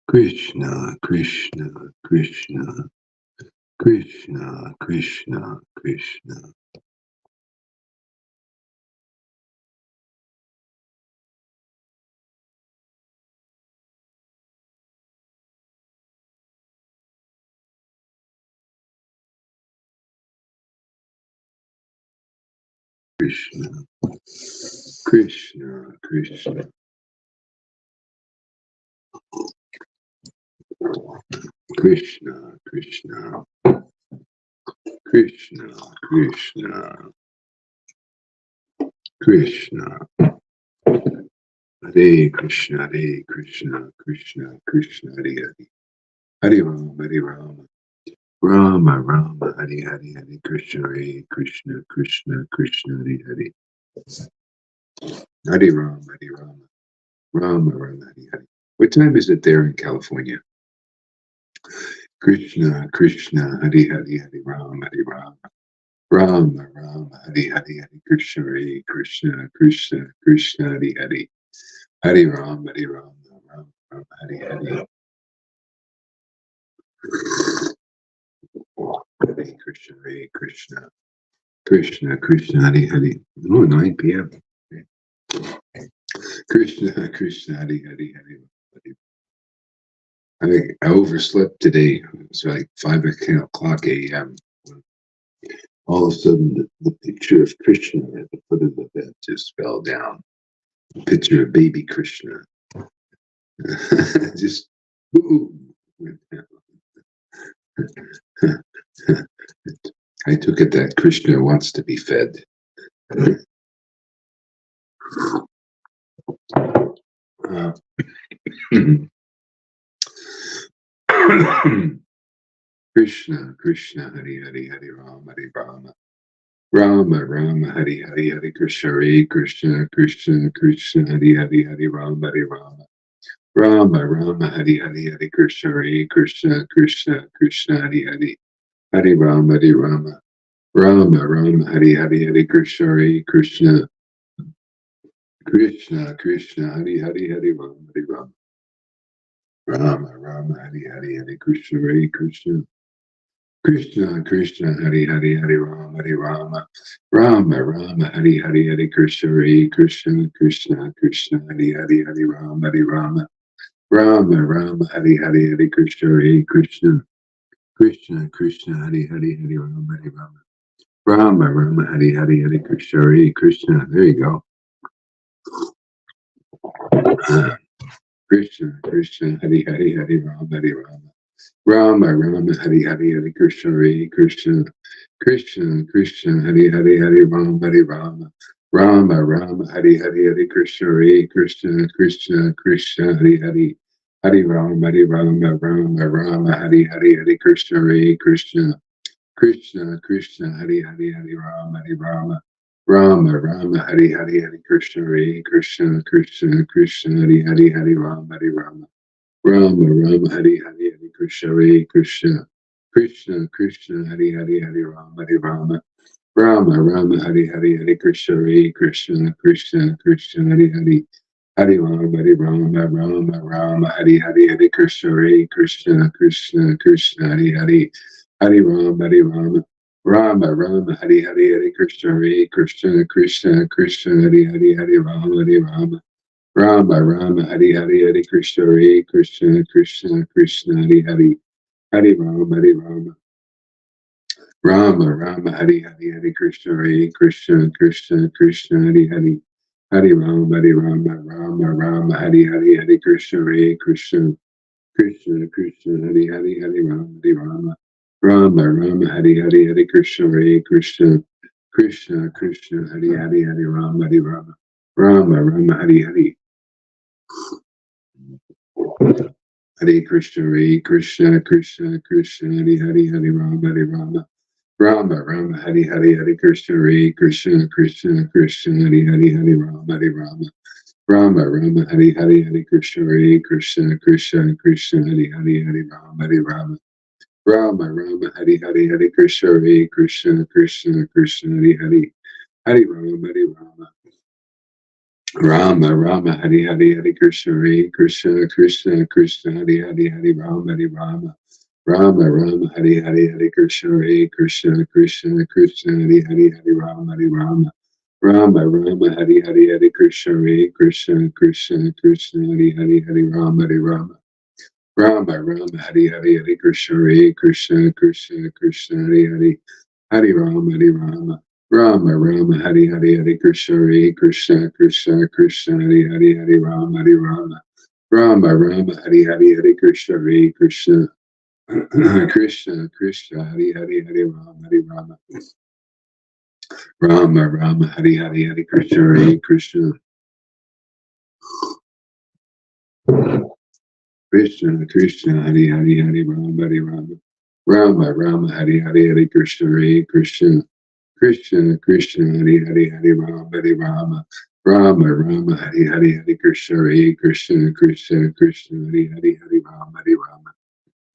Krishna, Krishna, Krishna, Krishna, Krishna, Krishna, Krishna. Krishna, Krishna, Krishna, Krishna, Krishna, Krishna, Krishna, Krishna, Hare Krishna, Hare Krishna, Krishna, Krishna, Hare Hare, Hare Rama, Hare Rama, Rama, Rama, Hare Hare, Hare Krishna, Hare Krishna, Krishna, Krishna, Hare Hare, Hare Rama, Hare Rama, Rama, Rama, Hare Hare. What time is it there in California? Krishna, Krishna, Hare Hare, Hare Rama, Hare Rama, Rama, Rama, Hare Hare, Hare Krishna, Hare Krishna, Krishna, Krishna, Hare Hare, Hare Rama, Hare Rama, Rama, Rama, Hare Hare. Hare Krishna, Hare Krishna, Krishna, Krishna, Hare Hare. Oh, 9 p.m. Krishna, Krishna, Hare Hare, Hare. I overslept today. It was like 5 o'clock a.m. All of a sudden, the picture of Krishna at the foot of the bed just fell down. A picture of baby Krishna. Just boom, went down. I took it that Krishna wants to be fed. Krishna, Krishna, Hare Hare, Hare Rama, Hare Rama, Rama, Rama, Hare Hare, Hare Krishna, Hare Krishna, Krishna, Krishna, Hare Hare, Hare Rama, Hare Rama, Rama, Rama, Hare Hare, Hare Krishna, Hare Krishna, Krishna, Krishna, Hare Hare, Hare Rama, Hare Rama, Rama, Rama, Hare Hare, Hare Krishna, Hare Krishna, Krishna, Krishna, Hare Hare, Hare Rama, Hare Rama, Rama, Rama, Hare Hare, Hare Krishna, Hare Krishna, Krishna, Krishna, Hare Hare, Hare Rama, Hare Rama, Rama, Rama, Hare Hare, Hare Krishna, Hare Krishna, Krishna, Krishna, Hare Hare, Hare Rama, Hare Rama, Rama, Rama, Hare Hare, Hare Krishna, Hare Krishna, Krishna, Krishna, Hare Hare, Hare Rama, Hare Rama, Rama, Rama, Hare Hare, Hare Krishna, Hare Krishna. There you go. Krishna, Krishna, Hare Hare, Hare Rama, Hare Rama, Rama, Rama, Hare Hare, Hare Krishna, Hare Krishna, Krishna, Krishna, Hare Hare, Hare Rama, Hare Rama, Rama, Rama, Hare Hare, Hare Krishna, Hare Krishna, Krishna, Krishna, Hare Hare, Hare Rama, Hare Rama, Rama, Rama, Hare Hare, Hare Krishna, Hare Krishna, Krishna, Krishna, Hare Hare, Hare Rama, Hare Rama, Rama, Rama, Hare Hare, Hare Krishna, Hare Krishna, Krishna, Krishna, Hare Hare, Hare Rama, Hare Rama, Rama, Rama, Hare Hare, Hare Krishna, Hare Krishna, Krishna, Krishna, Hare Hare, Hare Rama, Hare Rama, Rama, Rama, Hare Hare, Hare Krishna, Hare Krishna, Krishna, Krishna, Hare Hare, Hare Rama, Hare Rama, Rama, Rama, Hare Hare, Hare Krishna, Hare Krishna, Krishna, Krishna, Hare Hare, Hare Rama, Hare Rama, Rama, Rama, Hare Hare, Hare Krishna, Hare Krishna, Krishna, Krishna, Hare Hare, Hare Rama, Hare Rama, Rama, Rama, Hare Hare, Hare Krishna, Hare Krishna, Krishna, Krishna, Hare Hare, Hare Rama, Hare Rama, Rama, Rama, Hare Hare, Hare Krishna, Hare Krishna, Krishna, Krishna, Hare Hare, Hare Rama, Hare Rama, Rama, Rama, Hare Hare, Hare Krishna, Hare Krishna, Krishna, Krishna, Hare Hare, Hare Rama, Hare Rama, Rama, Rama, Hare Hare, Hare Krishna, Hare Krishna, Krishna, Krishna, Hare Hare, Hare Rama, Hare Rama, Rama, Rama, Hare Hare. Hare Krishna, Hare Krishna, Krishna, Krishna, Hare Hare, Hare Rama, Hare Rama, Rama, Rama, Hare Hare, Hare Krishna, Hare Krishna, Krishna, Krishna, Hare Hare, Hare Rama, Hare Rama, Rama, Rama, Hare Hare, Hare Krishna, Hare Krishna, Krishna, Krishna, Hare Hare, Hare Rama, Hare Rama, Rama, Rama, Hare Hare, Hare Krishna, Hare Krishna, Krishna, Krishna, Hare Hare, Hare Rama, Hare Rama, Rama Rama Hari Hari Hari Krishna Hare Krishna Krishna Krishna Hari Hari Hari Rama Hari Rama Rama Rama Hari Hari Hari Krishna Hare Krishna Krishna Krishna Hari Hari Hari Rama Hari Rama Rama Rama Hari Hari Hari Krishna Hare Krishna Krishna Krishna Hari Hari Hari Rama Hari Rama Rama Rama Hari Hari Hari Krishna Hare Krishna Krishna Krishna Hari Hari Hari Rama Hari Rama Rama Rama Hari Hari Hari Krishna Hare Krishna Krishna Krishna Hari Hari Hari Rama Hari Rama Rama Rama Hari Hari Hari Krishna Hare Krishna Krishna Krishna Hari Hari Hari Rama Hari Rama Rama Rama Hari Hari Hari Krishna Hare Krishna Krishna Krishna Hari Hari Hari Rama Hari Rama Rama Rama Hari Hari Hari Krishna Hare Krishna Krishna Krishna Hari Hari Hari Rama Hari Rama Rama Rama Hari Hari Hari Krishna Hare Krishna Krishna Krishna Hari Hari Hari Rama Hari Rama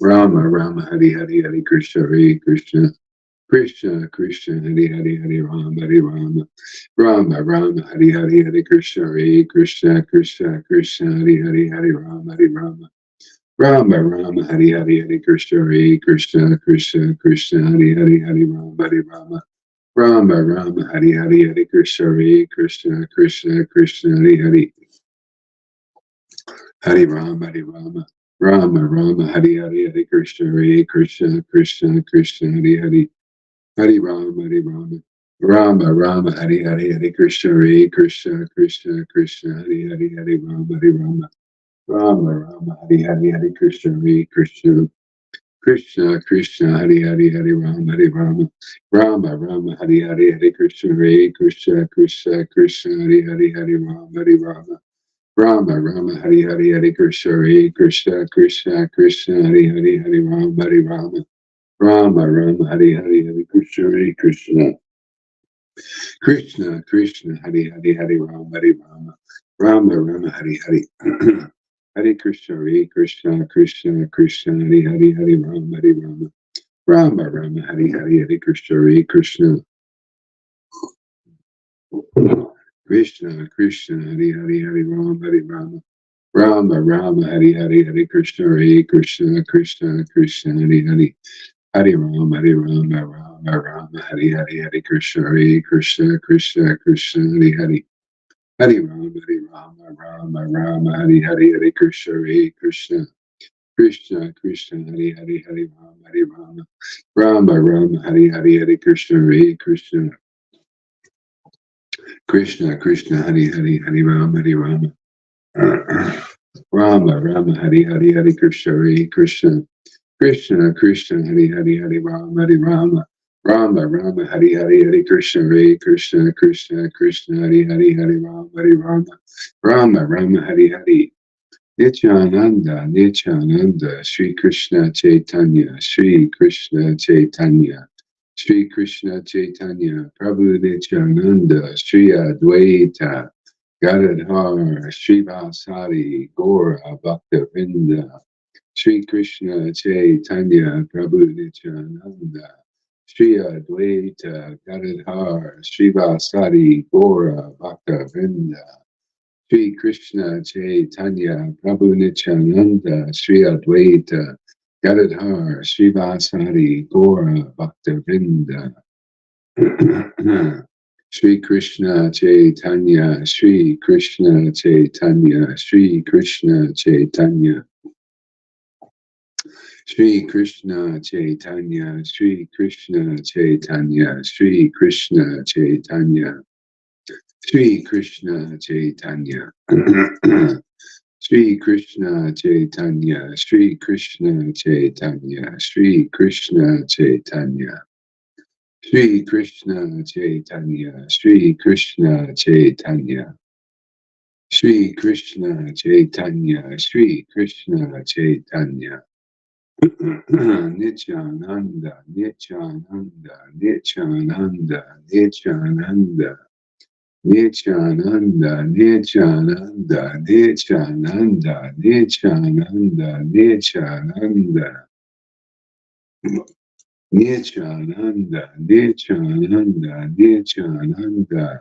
Rama Rama Hari Hari Hari Krishna Hare Krishna Krishna Krishna Hari Hari Hari Rama Hari Rama Rama Rama Hari Hari Hari Krishna Hare Krishna Krishna Krishna Hari Hari Hari Rama Hari Rama Rama Rama Hari Hari Hari Krishna Hare Krishna Krishna Krishna Hari Hari Hari Rama Hari Rama Rama Rama Hari Hari Hari Krishna Hare Krishna Krishna Krishna Hari Hari Hari Rama Hari Rama Rama Rama Hari Hari Hari Krishna Hare Krishna Krishna Krishna Hari Hari Hari Rama Hari Rama Rama Rama Hari Hari Hari Krishna Hare Krishna Krishna Krishna Hari Hari Hari Rama Hari Rama Rama Rama Hari Hari Hari Krishna Hare Krishna Krishna Krishna Hari Hari Hari Rama Hari Rama Rama Rama Hari Hari Hari Krishna Hare Krishna Krishna Krishna Hari Hari Hari Rama Hari Rama Rama Rama Hari Hari Hari Krishna Hare Krishna Krishna Krishna Hari Hari Hari Rama Hari Rama Rama Rama Hari Hari Hari Krishna Hare Krishna Krishna Krishna Hari Hari Hari Rama Hari Rama Rama Rama Hari Hari Hare Krishna Hare Krishna Krishna Krishna Hari Hari Hari Rama Hari Rama Rama Rama Hari Hari Hare Krishna Hare Krishna Krishna Krishna Hari Hari Hari Rama Hari Rama Rama Rama Hari Hari Hare Krishna Hare Krishna Krishna Krishna Hari Hari Hari Rama Hari Rama Rama Rama Hari Hari Hare Krishna Hare Krishna Krishna Krishna Hari Hari Hari Rama Hari Rama Rama Rama Hari Hari Hare Krishna Hare Krishna Krishna Krishna Hari Hari Hari Rama Hari Rama Rama Rama Hari Hari Hare Krishna Hare Krishna Krishna Krishna Hari Hari Hari Rama Hari Rama Rama Rama Hari Hari Hare Krishna Hare Krishna Krishna Krishna Hari Hari Hari Rama Hari Rama Rama Rama Hari Hari Hare Krishna Hare Krishna Krishna Krishna Hari Hari Hari Rama Hari Rama Rama Rama Hari Hari Nityananda Nityananda Sri Krishna Chaitanya Sri Krishna Chaitanya Sri Krishna Chaitanya Prabhu Nityananda Sri Advaita Gadadhar Sri Vasari Gora Bhakta Vrinda Sri Krishna Chaitanya Prabhu Nityananda Sri Advaita Gadadhar Sri Vasari Gora Bhakta Vrinda Sri Krishna Chaitanya Prabhu Nityananda Sri Advaita Gadadhar Sri Vasari Gora Bhakta Vrinda Sri Krishna Chaitanya Sri Krishna Chaitanya Sri Krishna Chaitanya Sri Krishna Chaitanya Sri Krishna Chaitanya Sri Krishna Chaitanya Sri Krishna Chaitanya Sri Krishna Chaitanya Sri Krishna Chaitanya Sri Krishna Chaitanya Sri Krishna Chaitanya Sri Krishna Chaitanya Sri Krishna Chaitanya Sri Krishna Chaitanya Nityananda Nityananda Nityananda Nityananda Nityananda, Nityananda, Nityananda, Nityananda, Nityananda, Nityananda, Nityananda, Nityananda,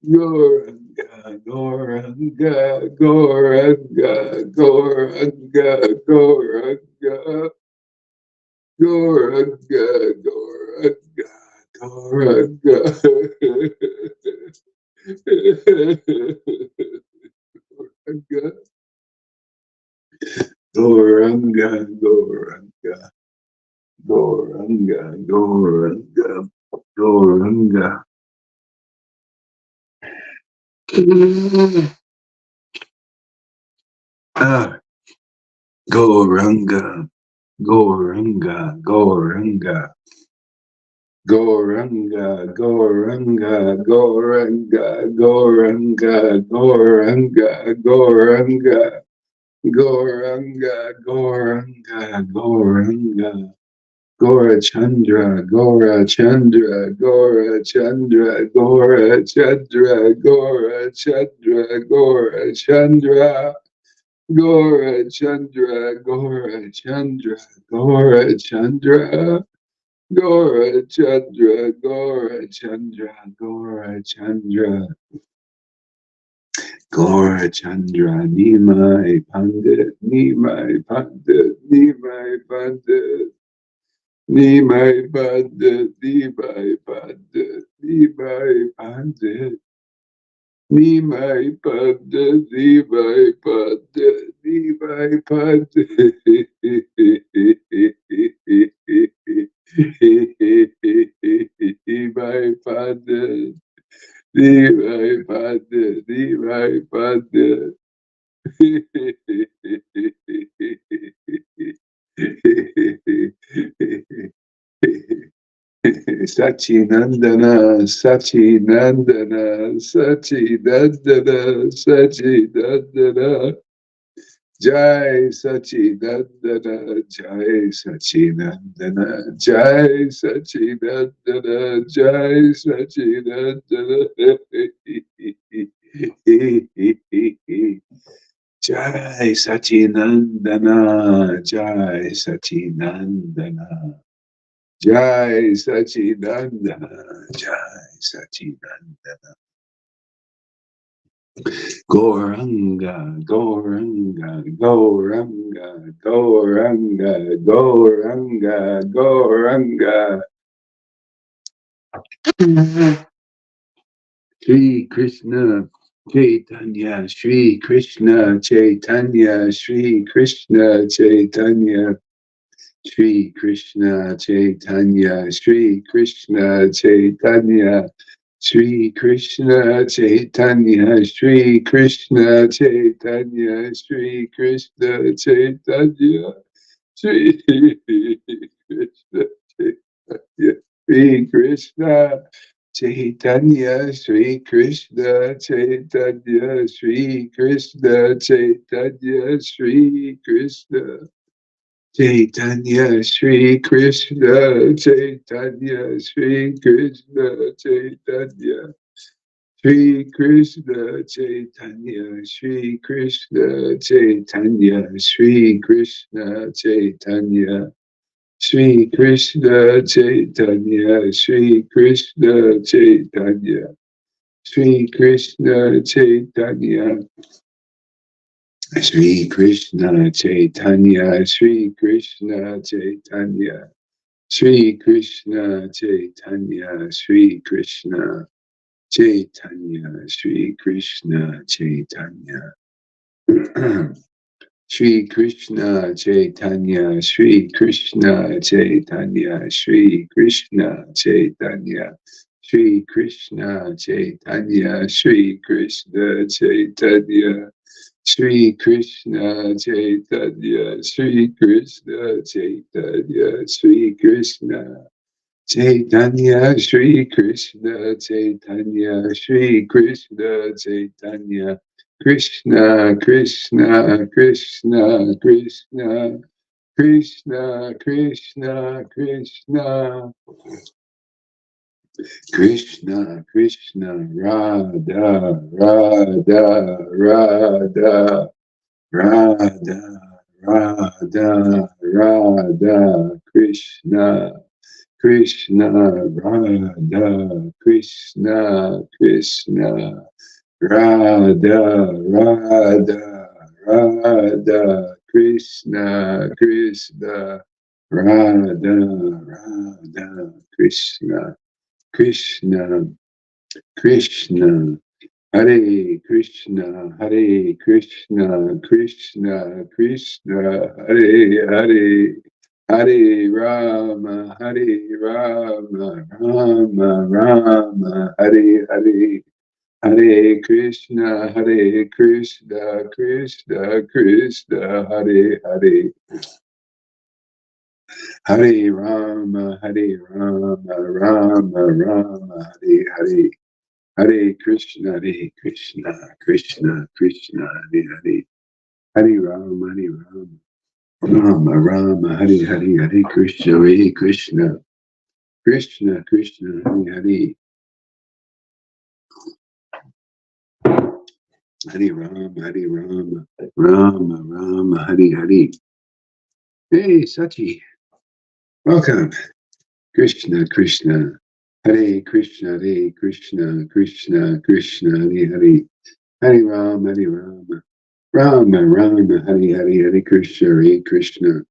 Goranga, Goranga, Goranga, Goranga, Goranga, Goranga, Goranga, Goranga, Goranga, Goranga, Goranga, Goranga, Goranga. Ah, Goranga, Goranga, Goranga, Goranga, Goranga, Goranga, Goranga, Goranga, Goranga, Goranga, Goranga, Goranga, Gora Chandra, Gora Chandra, Gora Chandra, Gora Chandra, Gora Chandra, Gora Chandra, Gora Chandra, Gora Chandra, Gora Chandra, Gora Chandra, Gora Chandra, Gora Chandra, Gora Chandra, Nimai Pandit, Nimai Pandit, Nimai Pandit. Nimai Pandit, Nimai Pandit, Nimai Pandit, Nimai Pandit, Nimai Pandit, Nimai Pandit, Nimai Pandit, Nimai Pandit, Nimai Pandit. Sachinandana, Sachinandana, Sachinandana, Sachinandana, Jai Sachinandana, Jai Sachinandana, Jai Sachinandana, Jai Sachinandana, Jai Sachinandana, Jai Sachinandana. Jai Sachinandana, Jai Sachinandana. Goranga, Goranga, Goranga, Goranga, Goranga, Goranga. Shri Krishna Chaitanya, Shri Krishna Chaitanya, Shri Krishna Chaitanya. Shri Krishna Chaitanya, Shri Krishna Chaitanya, Shri Krishna Chaitanya, Shri Krishna Chaitanya, Shri Krishna Chaitanya, Shri Krishna Chaitanya, Shri Krishna Chaitanya, Shri Krishna Chaitanya, Shri Krishna Chaitanya, Shri Krishna Chaitanya Shri Krishna, Chaitanya Shri Krishna, Chaitanya Shri Krishna, Chaitanya Shri Krishna, Chaitanya Shri Krishna, Chaitanya Shri Krishna, Chaitanya Shri Krishna, Chaitanya Shri Krishna, Chaitanya Shri Krishna, Chaitanya Shri Krishna, Chaitanya Shri Krishna Chaitanya, Shri Krishna Chaitanya, Shri Krishna Chaitanya. Shri Krishna Chaitanya, Shri Krishna Chaitanya, Shri Krishna Chaitanya, Shri Krishna Chaitanya, Shri Krishna Chaitanya. Shri Krishna Chaitanya, Shri Krishna Chaitanya, Shri Krishna Chaitanya, Shri Krishna Chaitanya, Shri Krishna Chaitanya, Krishna, Krishna, Krishna, Krishna, Krishna, Krishna, Krishna, Krishna, Krishna, Radha, Radha, Radha, Radha, Radha, Radha, Krishna. Krishna, Radha, Krishna, Krishna, Radha, Radha, Radha, Krishna, Krishna, Radha, Radha, Krishna, Krishna, Krishna, Hare Krishna, Hare Krishna, Krishna, Krishna, Hare Hare, Hare Rama, Hare Rama, Rama Rama, Hare Hare, Hare Krishna, Krishna, Krishna, Hare Hare. Hare Rama, Hare Rama, Rama Rama, Hare Hare. Hare Krishna, Krishna, Krishna, Hare Hare. Hare Rama, Rama Rama, Hare Hare, Hare Krishna, Krishna, Krishna, Krishna, Hare Hare. Hare Rama, Rama Rama, Hare Hare. Hey, Sachi, welcome. Krishna, Krishna, Hare Krishna, Krishna, Krishna, Krishna, Hare Hare. Hare Rama, Rama Rama, Hare Hare, Hare Krishna, Krishna,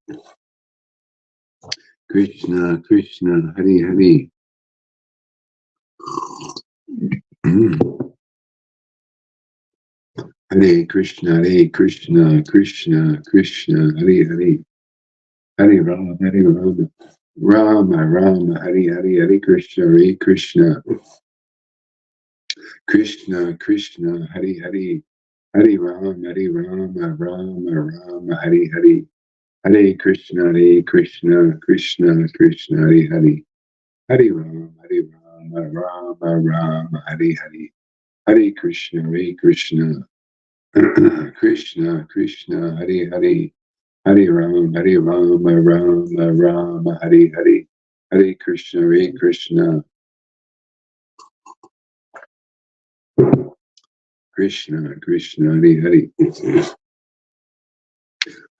Krishna, Krishna, Hare Hare. Hare Krishna, Krishna, Krishna, Hare Hare. Hare Rama, Rama Rama, Hare Hare, Hare Krishna, Krishna, Krishna, Krishna, Hare Hare. Hare Rama, Rama Rama, Hare Hare. Hare Krishna, Krishna, Krishna, Hare Hare. Hare Rama, Rama Rama, Hare Hare. Hare Krishna, Krishna, Krishna, Krishna, Hare Hare. Hare Rama, Rama, Hare Hare. Hare Krishna, Krishna, Krishna, Krishna, Hare Hare. Hare Rama, Rama Rama, Hare Hare. Hare Krishna, Krishna, Krishna, Krishna, Hare Hare.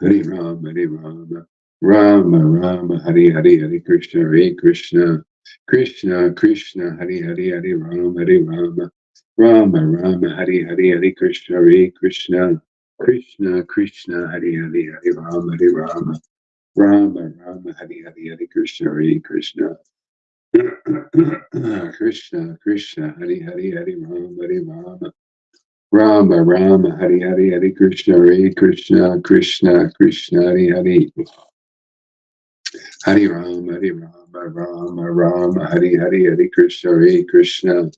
Hare Rama, Rama Rama, Hare Hare. Hare Krishna, Krishna, Krishna, Krishna, Hare Hare. Hare Rama, Rama Rama, Hare Hare. Hare Krishna, Krishna, Krishna, Krishna, Hare Hare. Hare Rama, Rama Rama, Hare Hare. Hare Krishna, Krishna, Krishna, Krishna, Hare Hare. Hare Rama, Rama Rama, Hare Hare. Hare Krishna, Krishna,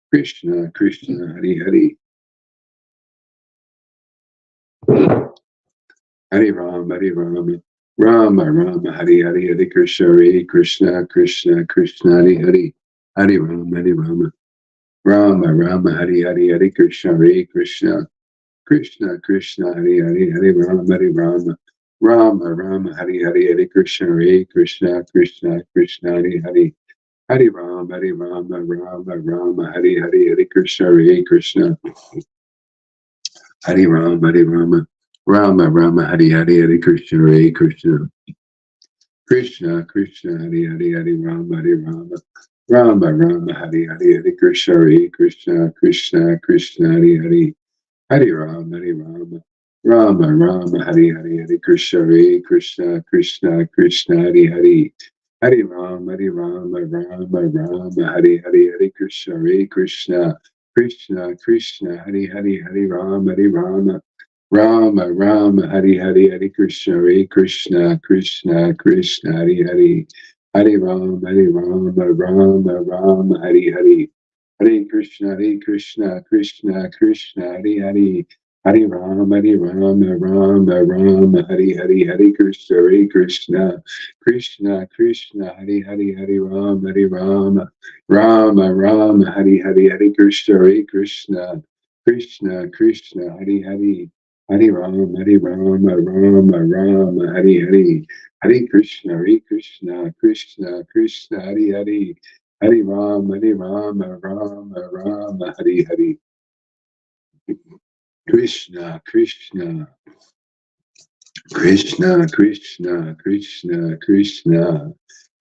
Krishna, Krishna, Hare Hare. Hare Rama, Rama Rama, Hare Hare. Hare Krishna, Krishna, Krishna, Krishna, Hare Hare. Hare Rama, Rama Rama, Hare Hare. Hare Krishna, Krishna, Krishna, Krishna, Hare Hare. Hare Rama, Rama Rama, Hare Hare. Hare Krishna, Krishna, Krishna, Krishna, Hare Hare. Hare Rama, Rama Rama, Hare Hare. Hare Krishna, Krishna, Hare Rama, Rama Rama, Hare Hare. Hare Krishna, Krishna, Krishna, Krishna, Hare Hare. Hare Rama, Rama Rama, Hare Hare. Hare Krishna, Krishna, Krishna, Krishna, Hare Hare. Hare Rama, Rama Rama, Hare Hare. Hare Krishna, Krishna, Krishna, Krishna, Hare Hare. Hare Rama, Rama Rama, Hare Hare. Hare Krishna, Krishna, Krishna, Krishna, Hare Hare. Hare Rama, Rama Rama, Hare Hare. Hare Krishna, Krishna, Krishna, Krishna, Hare Hare. Hare Rama, Rama Rama, Hare Hare. Hare Krishna, Krishna, Krishna, Hare Hare. Hare Rama, Rama Rama, Hare Hare. Hare Krishna, Krishna, Krishna, Krishna, Hare Hare. Hare Rama, Rama Rama, Hare Hare. Hare Krishna, Krishna, Krishna, Krishna, Hare Hare. Hare Rama, Rama Rama, Hare Hare. Hare Krishna, Krishna, Krishna, Krishna, Hare Hare. Hare Rama, Rama Rama, Hare Hare. Krishna, Krishna, Krishna, Krishna, Krishna, Krishna,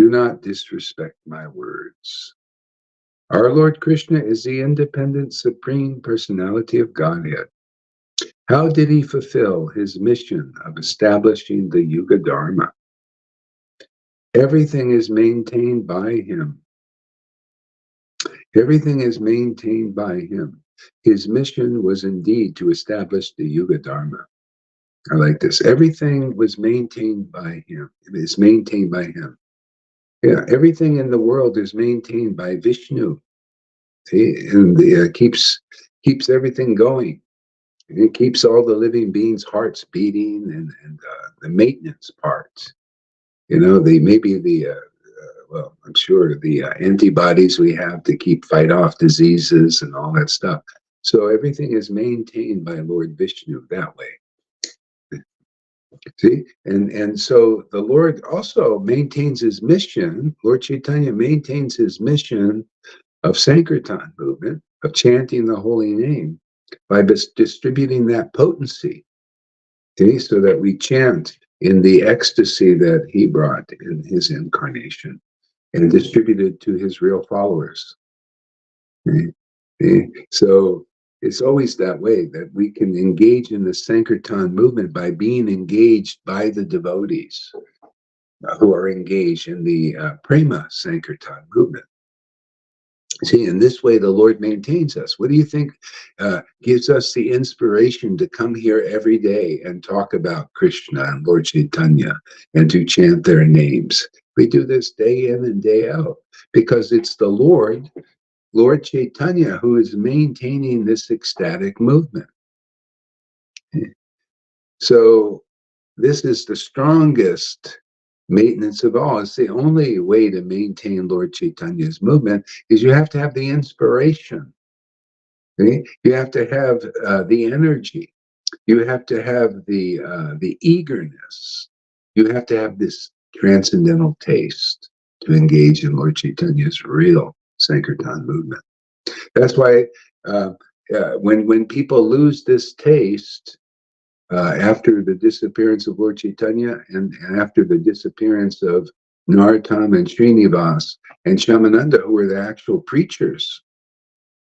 Do not disrespect my words. Our Lord Krishna is the independent Supreme Personality of Godhead. How did he fulfill his mission of establishing the Yuga Dharma? Everything is maintained by him. Everything is maintained by him. His mission was indeed to establish the Yuga Dharma. I like this. Everything was maintained by him. It is maintained by him. Yeah, everything in the world is maintained by Vishnu. See, and keeps everything going. It keeps all the living beings' hearts beating, and the maintenance parts. Well, I'm sure the antibodies we have to fight off diseases and all that stuff. So everything is maintained by Lord Vishnu that way. See, and so the Lord also maintains his mission. Lord Chaitanya maintains his mission of Sankirtan movement, of chanting the holy name, by distributing that potency. See, so that we chant in the ecstasy that he brought in his incarnation and distributed to his real followers. So it's always that way, that we can engage in the Sankirtan movement by being engaged by the devotees who are engaged in the Prema Sankirtan movement. See, in this way, the Lord maintains us. What do you think gives us the inspiration to come here every day and talk about Krishna and Lord Chaitanya and to chant their names? We do this day in and day out because it's the Lord Chaitanya who is maintaining this ecstatic movement. So this is the strongest maintenance of all. It's the only way to maintain Lord Chaitanya's movement is you have to have the inspiration. Okay? You have to have the energy. You have to have the eagerness. You have to have this transcendental taste to engage in Lord Chaitanya's real Sankirtan movement. That's why when people lose this taste after the disappearance of Lord Chaitanya and after the disappearance of Narottam and Srinivas and Shamananda, who were the actual preachers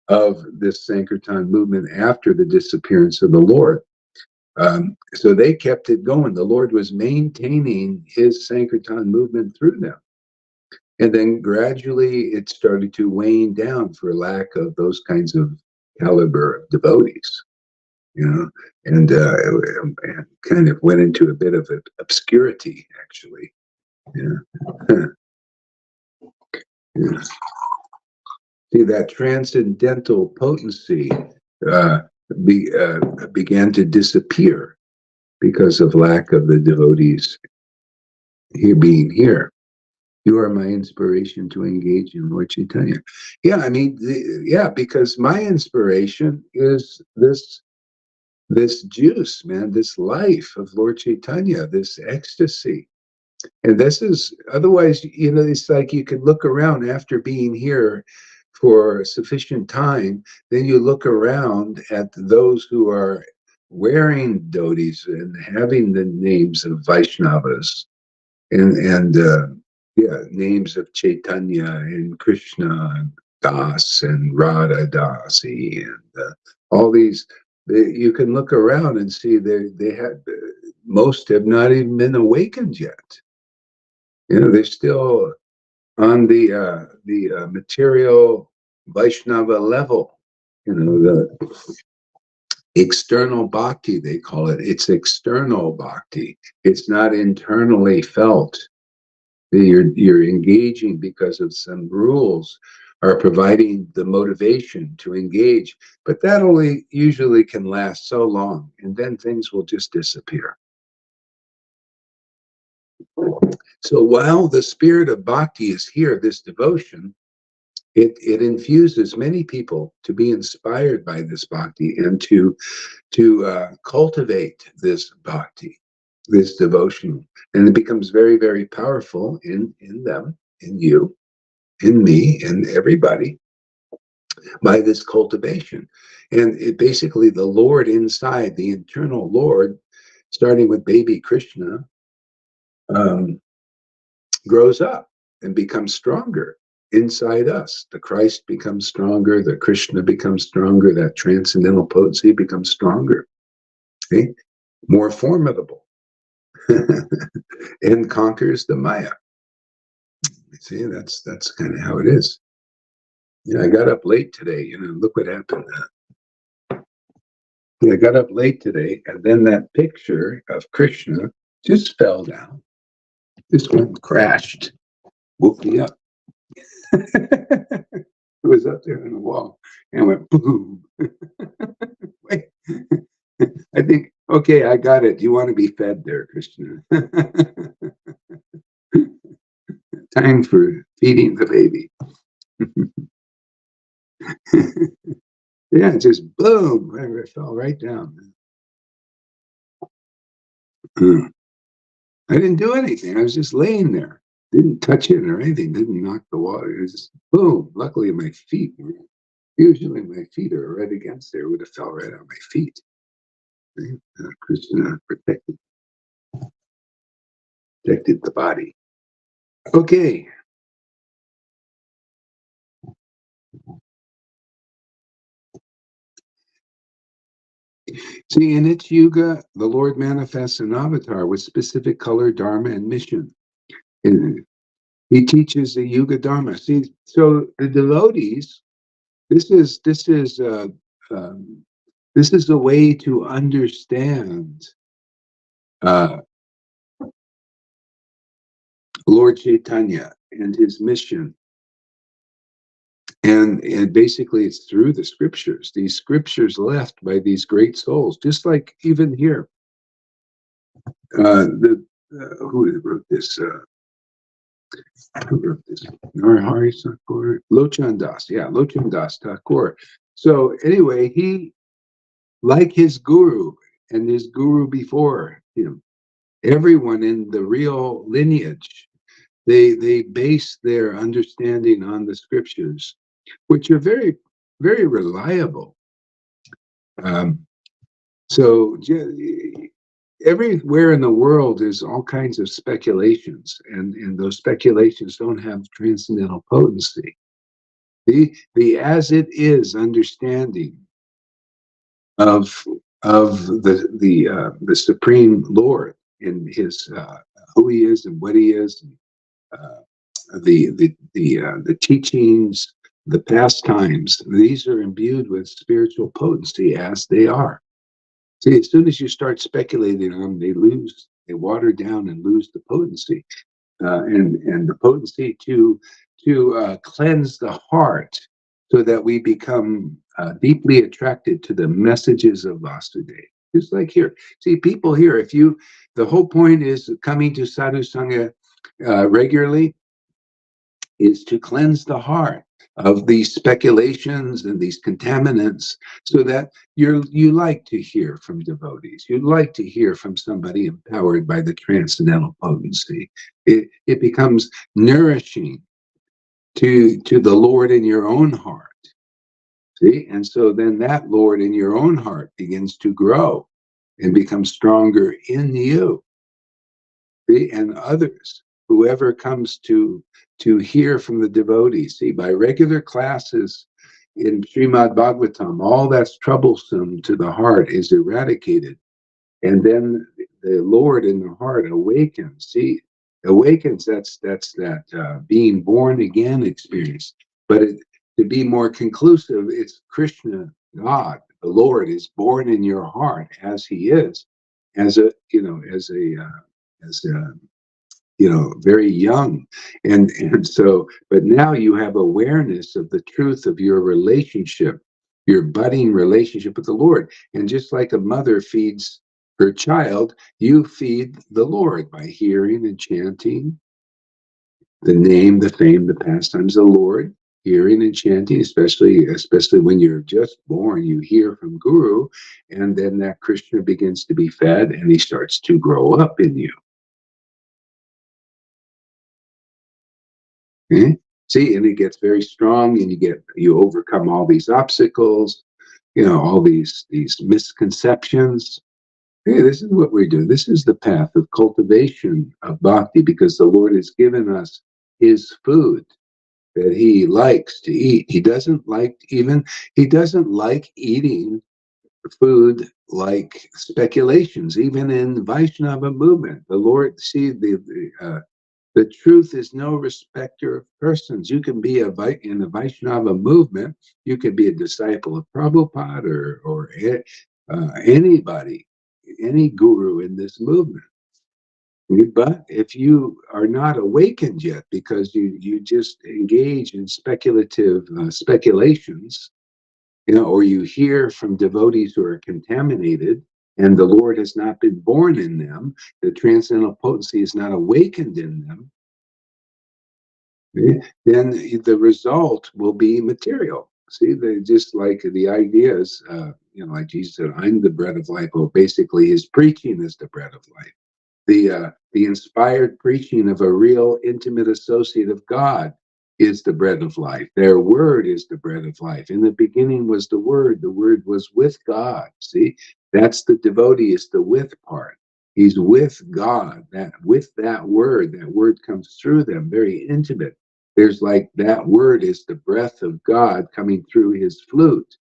of this Sankirtan movement after the disappearance of the Lord. So they kept it going. The Lord was maintaining his Sankirtan movement through them. And then gradually it started to wane down for lack of those kinds of caliber of devotees, and kind of went into a bit of obscurity, actually. Yeah. Yeah. See, that transcendental potency began to disappear because of lack of the devotees being here. You are my inspiration to engage in Lord Chaitanya. Yeah, I mean, because my inspiration is this juice, man, this life of Lord Chaitanya, this ecstasy. And this is, otherwise, it's like you could look around after being here for sufficient time, then you look around at those who are wearing dhotis and having the names of Vaishnavas and names of Chaitanya and Krishna Das and Radha Dasi and all these. You can look around and see they have, most have not even been awakened yet. They're still on the material Vaishnava level. The external bhakti, they call it. It's external bhakti. It's not internally felt. You're engaging because of some rules are providing the motivation to engage, but that only usually can last so long, and then things will just disappear. So while the spirit of bhakti is here, this devotion, it infuses many people to be inspired by this bhakti and to cultivate this bhakti, this devotion, and it becomes very, very powerful in them, in you, in me, in everybody, by this cultivation. And it basically, the Lord inside, the internal Lord, starting with baby Krishna, grows up. and becomes stronger inside us. The Christ becomes stronger, the Krishna becomes stronger, that transcendental potency becomes stronger, okay? More formidable, and conquers the Maya. See, that's kind of how it is. Yeah, I got up late today, look what happened. Yeah, I got up late today, and then that picture of Krishna just fell down. This one crashed, woke me up. It was up there on the wall and went boom. Wait, I think, okay, I got it. You want to be fed there, Krishna. Time for feeding the baby. Yeah, just boom, it fell right down. I didn't do anything. I was just laying there. Didn't touch it or anything. Didn't knock the water. It was just boom. Luckily, my feet were, usually my feet are right against there. It would have fell right on my feet. Krishna protected the body. Okay. See, in its yuga, the Lord manifests an avatar with specific color, dharma, and mission. And he teaches the yuga dharma. See, so the devotees, this is a way to understand Lord Chaitanya and his mission. And basically it's through the scriptures, these scriptures left by these great souls, just like even here. Who wrote this? Who wrote this? Narahari Thakur? Lochan Das. Yeah, Lochan Das Thakur. So anyway, he, like his guru and his guru before him, everyone in the real lineage, they base their understanding on the scriptures, which are very, very reliable. So everywhere in the world there's all kinds of speculations, and those speculations don't have transcendental potency. The as it is understanding of the Supreme Lord in his who he is and what he is, and the teachings, the pastimes, these are imbued with spiritual potency as they are. See, as soon as you start speculating on them, they water down and lose the potency, and the potency to cleanse the heart, so that we become deeply attracted to the messages of Vasudeva. Just like here, see, people here. The whole point is coming to sadhu sangha regularly, is to cleanse the heart of these speculations and these contaminants, so that you like to hear from devotees. You like to hear from somebody empowered by the transcendental potency. It becomes nourishing to the Lord in your own heart. See, and so then that Lord in your own heart begins to grow and become stronger in you. See, and others, whoever comes to hear from the devotees. See, by regular classes in Srimad Bhagavatam, all that's troublesome to the heart is eradicated. And then the Lord in the heart awakens. See, awakens, that's that being born again experience. But to be more conclusive, it's Krishna, God, the Lord, is born in your heart as he is, as a very young. And so, but now you have awareness of the truth of your relationship, your budding relationship with the Lord. And just like a mother feeds her child, you feed the Lord by hearing and chanting the name, the fame, the pastimes of the Lord, hearing and chanting, especially when you're just born, you hear from Guru, and then that Krishna begins to be fed and he starts to grow up in you. Okay? See, and it gets very strong, and you overcome all these obstacles, all these misconceptions. Hey, this is what we're doing. This is the path of cultivation of bhakti, because the Lord has given us his food that he likes to eat. He doesn't like eating food like speculations, even in Vaishnava movement. The Lord, see, the truth is no respecter of persons. You can be in the Vaishnava movement, you can be a disciple of Prabhupada or anybody, any guru in this movement. But if you are not awakened yet because you just engage in speculative speculations, or you hear from devotees who are contaminated and the Lord has not been born in them, the transcendental potency is not awakened in them, then the result will be material. See, they just like the ideas, like Jesus said, I'm the bread of life. Well, basically his preaching is the bread of life. The inspired preaching of a real intimate associate of God is the bread of life. Their word is the bread of life. In the beginning was the word was with God. See, that's the devotee, is the with part. He's with God, that with that word comes through them, very intimate. There's like that word is the breath of God coming through his flute.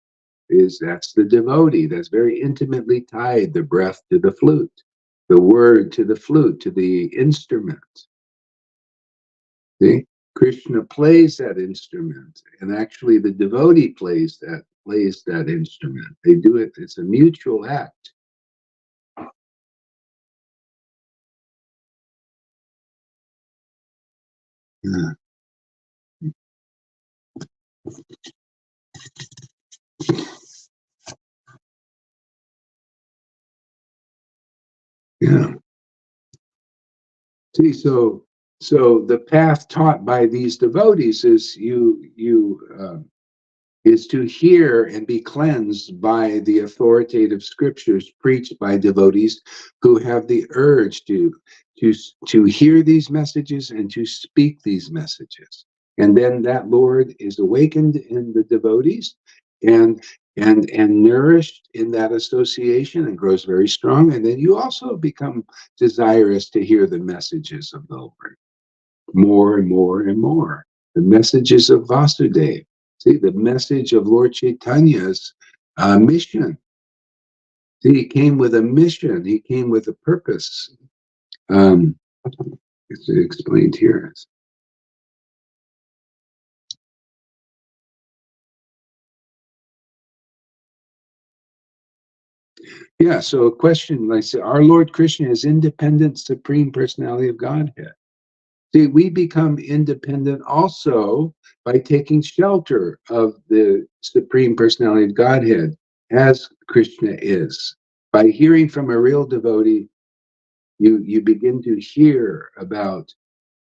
That's the devotee, that's very intimately tied, the breath to the flute, the word to the flute, to the instrument. See, Krishna plays that instrument, and actually the devotee plays that instrument. They do it, it's a mutual act. Yeah. Yeah. See, so the path taught by these devotees is is to hear and be cleansed by the authoritative scriptures preached by devotees who have the urge to to hear these messages and to speak these messages. And then that Lord is awakened in the devotees and and nourished in that association and grows very strong. And then you also become desirous to hear the messages of the Lord more and more and more. The messages of Vasudeva. See, the message of Lord Chaitanya's mission. See, he came with a mission. He came with a purpose. Um, it's explained here. Yeah, so a question, like I said, our Lord Krishna is independent, supreme personality of Godhead. See, we become independent also by taking shelter of the Supreme Personality of Godhead, as Krishna is. By hearing from a real devotee, you begin to hear about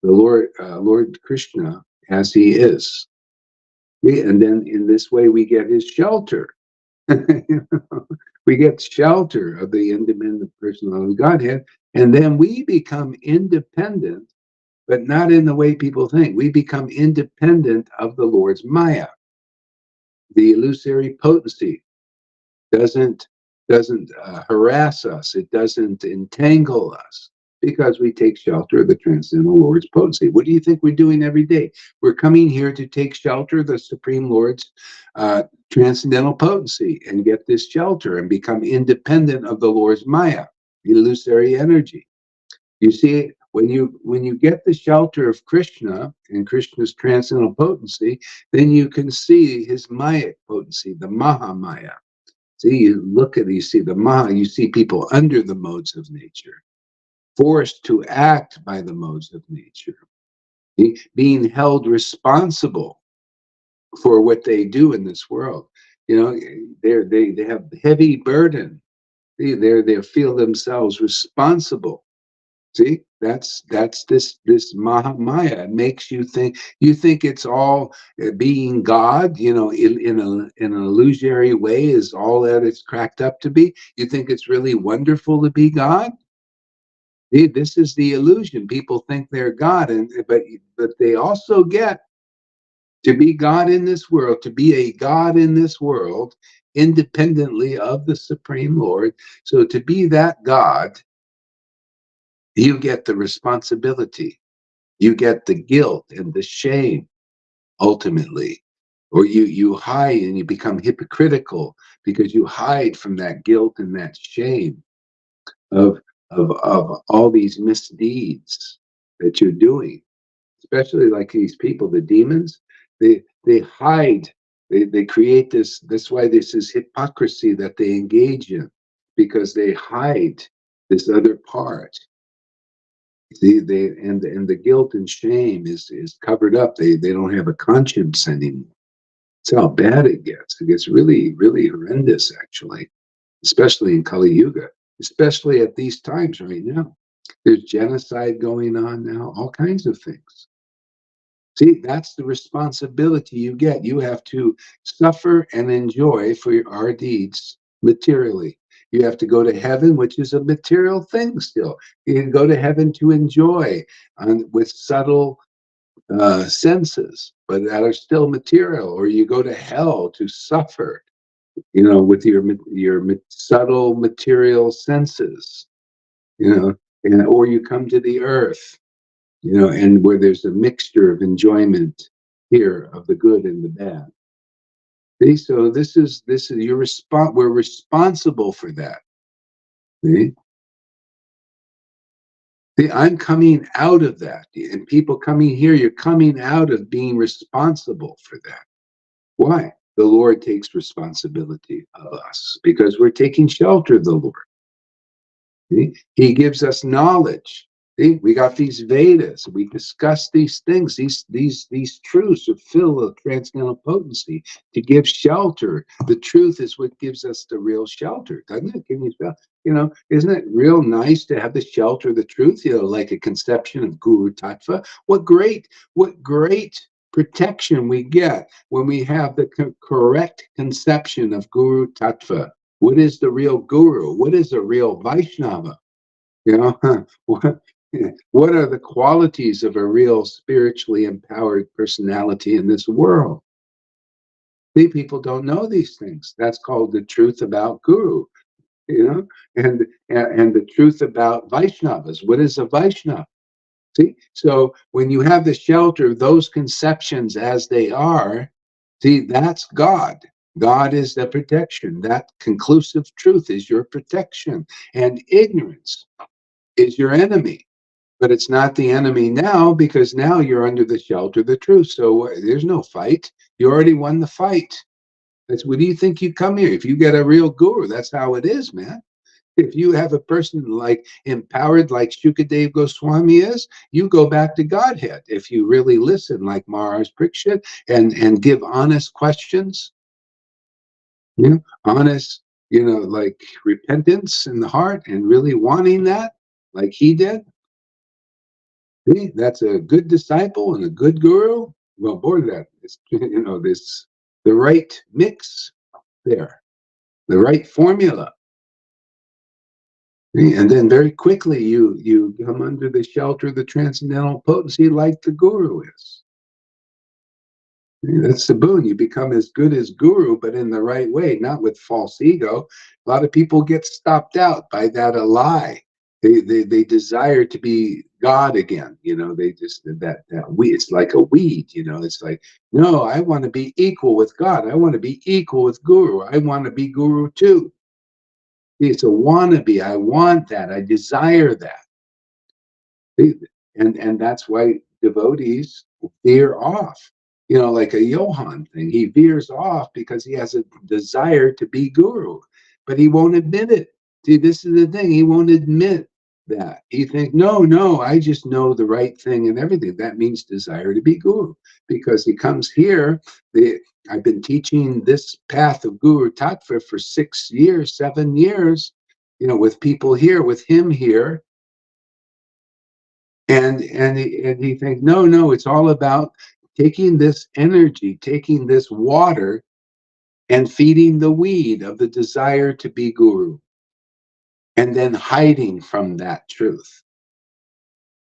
the Lord Krishna as he is. And then in this way, we get his shelter. We get shelter of the independent personality of Godhead, and then we become independent, but not in the way people think. We become independent of the Lord's Maya. The illusory potency doesn't harass us. It doesn't entangle us because we take shelter of the transcendental Lord's potency. What do you think we're doing every day? We're coming here to take shelter of the Supreme Lord's transcendental potency and get this shelter and become independent of the Lord's Maya, illusory energy. You see, when you get the shelter of Krishna and Krishna's transcendental potency, then you can see his Maya potency, the Mahamaya. See, you see the Maha, you see people under the modes of nature, forced to act by the modes of nature, being held responsible for what they do in this world. They have heavy burden. They feel themselves responsible. See, that's this Mahamaya. It makes you think it's all being God, in an illusory way is all that it's cracked up to be. You think it's really wonderful to be God? See, this is the illusion. People think they're God, but they also get to be God in this world, to be a God in this world, independently of the Supreme Lord. So to be that God, you get the responsibility. You get the guilt and the shame ultimately, or you hide and you become hypocritical because you hide from that guilt and that shame of of all these misdeeds that you're doing, especially like these people, the demons. They hide. They create this. That's why this is hypocrisy that they engage in, because they hide this other part. See, and the guilt and shame is covered up. They don't have a conscience anymore. That's how bad it gets. It gets really, really horrendous, actually, especially in Kali Yuga, especially at these times right now. There's genocide going on now, all kinds of things. See, that's the responsibility you get. You have to suffer and enjoy for our deeds materially. You have to go to heaven, which is a material thing still. You can go to heaven to enjoy with subtle senses, but that are still material. Or you go to hell to suffer, with your subtle material senses, or you come to the earth, and where there's a mixture of enjoyment here of the good and the bad. See, so this is your response. We're responsible for that. See? See, I'm coming out of that, and people coming here, you're coming out of being responsible for that. Why? The Lord takes responsibility of us because we're taking shelter of the Lord. See? He gives us knowledge. See? We got these Vedas. We discuss these things. These truths are filled with transcendental potency to give shelter. The truth is what gives us the real shelter, doesn't it? Isn't it real nice to have the shelter of the truth? Like a conception of Guru Tattva. What great protection we get when we have the correct conception of Guru Tattva. What is the real guru? What is a real Vaishnava? What are the qualities of a real spiritually empowered personality in this world? See, people don't know these things. That's called the truth about guru, and the truth about Vaishnavas. What is a Vaishnava? See, so when you have the shelter of those conceptions as they are, see, that's God. God is the protection. That conclusive truth is your protection. And ignorance is your enemy. But it's not the enemy now because now you're under the shelter of the truth. So there's no fight. You already won the fight. That's what do you think you come here? If you get a real guru, that's how it is, man. If you have a person like empowered like Shukadev Goswami is, you go back to Godhead. If you really listen like Maharaj Parikshit and give honest questions, honest, like repentance in the heart and really wanting that, like he did. See, that's a good disciple and a good guru. Well, boy, that is, the right mix there, the right formula. And then very quickly you come under the shelter of the transcendental potency like the guru is. That's the boon. You become as good as guru, but in the right way, not with false ego. A lot of people get stopped out by that a lie. They desire to be God again. They just that we. It's like a weed. It's like, no, I want to be equal with God. I want to be equal with guru. I want to be guru too. It's a wannabe. I want that. I desire that. And that's why devotees veer off. Like a Johann thing. He veers off because he has a desire to be guru, but he won't admit it. See, this is the thing. He won't admit that. He thinks, no, I just know the right thing and everything. That means desire to be guru. Because he comes here, I've been teaching this path of Guru Tattva for 6 years, 7 years, with people here, with him here. And he thinks, no, it's all about taking this energy, taking this water, and feeding the weed of the desire to be guru, and then hiding from that truth.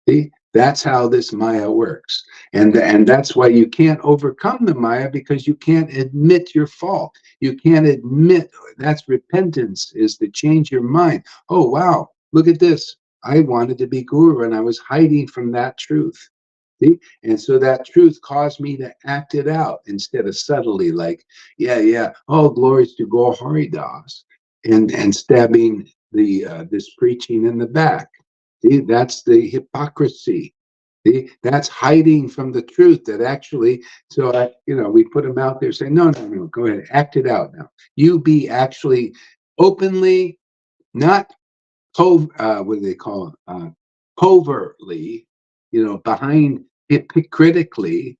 See, that's how this Maya works. And that's why you can't overcome the Maya, because you can't admit your fault. You can't admit, that's repentance, is to change your mind. Oh, wow, look at this. I wanted to be guru and I was hiding from that truth. See? And so that truth caused me to act it out instead of subtly, like, yeah, yeah, oh, glories to Gaur Hari Das, and stabbing the this preaching in the back. See, that's the hypocrisy. See, that's hiding from the truth. That actually, so we put them out there saying, no, no, no, go ahead, act it out now. You be actually openly, not what do they call it? Covertly, behind hypocritically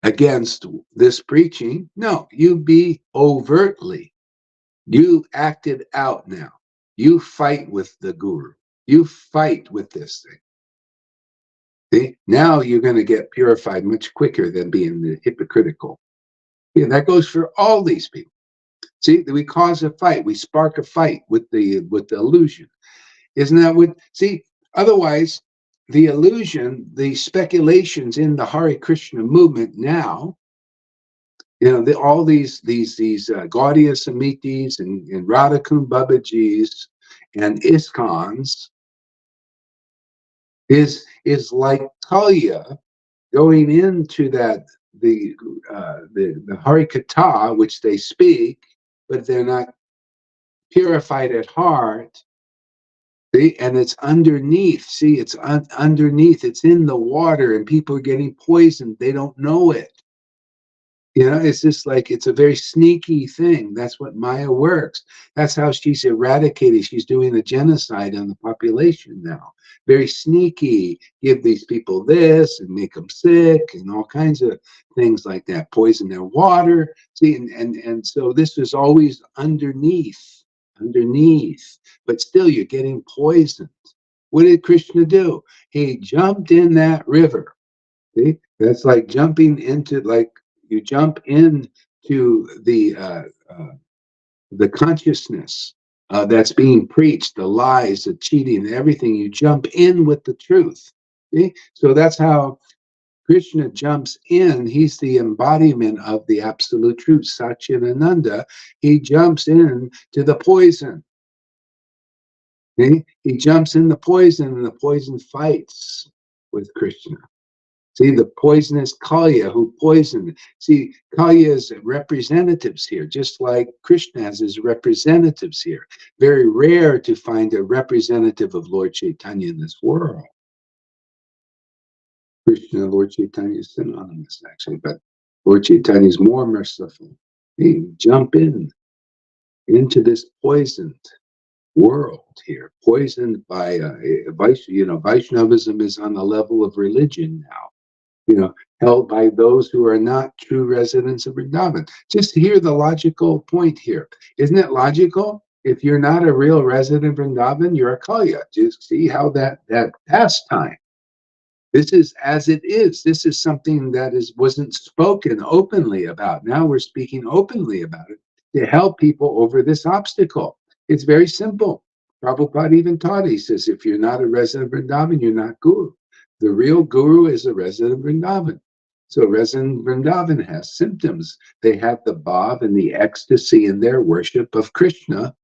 against this preaching. No, you be overtly. You act it out now. You fight with the guru. You fight with this thing. See? Now you're going to get purified much quicker than being the hypocritical. Yeah, that goes for all these people. See, we cause a fight. We spark a fight with the illusion. Isn't that what? See, otherwise, the illusion, the speculations in the Hare Krishna movement now, all these Gaudiya Samitis and Radhakund Babajis and ISKCONs is like Kalya going into that the Hare Katha, which they speak, but they're not purified at heart. See, and it's underneath. See, it's underneath. It's in the water, and people are getting poisoned. They don't know it. It's just like it's a very sneaky thing. That's what Maya works. That's how she's eradicated. She's doing a genocide on the population now. Very sneaky. Give these people this and make them sick and all kinds of things like that. Poison their water. See, and so this is always underneath, but still you're getting poisoned. What did Krishna do? He jumped in that river. See, that's like jumping into, like you jump into the consciousness that's being preached, the lies, the cheating, everything. You jump in with the truth. See? So that's how Krishna jumps in. He's the embodiment of the absolute truth, Satchidananda. He jumps in to the poison. See? He jumps in the poison, and the poison fights with Krishna. See, the poisonous Kalya who poisoned. See, Kalya's representatives here, just like Krishna has his representatives here. Very rare to find a representative of Lord Chaitanya in this world. Krishna and Lord Chaitanya is synonymous, actually, but Lord Chaitanya is more merciful. He jump into this poisoned world here, poisoned by Vaishnavism is on the level of religion now. Held by those who are not true residents of Vrindavan. Just hear the logical point here. Isn't it logical? If you're not a real resident of Vrindavan, you're a Kalya. Just see how that pastime. This is as it is. This is something that wasn't spoken openly about. Now we're speaking openly about it to help people over this obstacle. It's very simple. Prabhupada even taught, he says, if you're not a resident of Vrindavan, you're not guru. The real guru is a resident of Vrindavan. So resident of Vrindavan has symptoms. They have the bhav and the ecstasy in their worship of Krishna,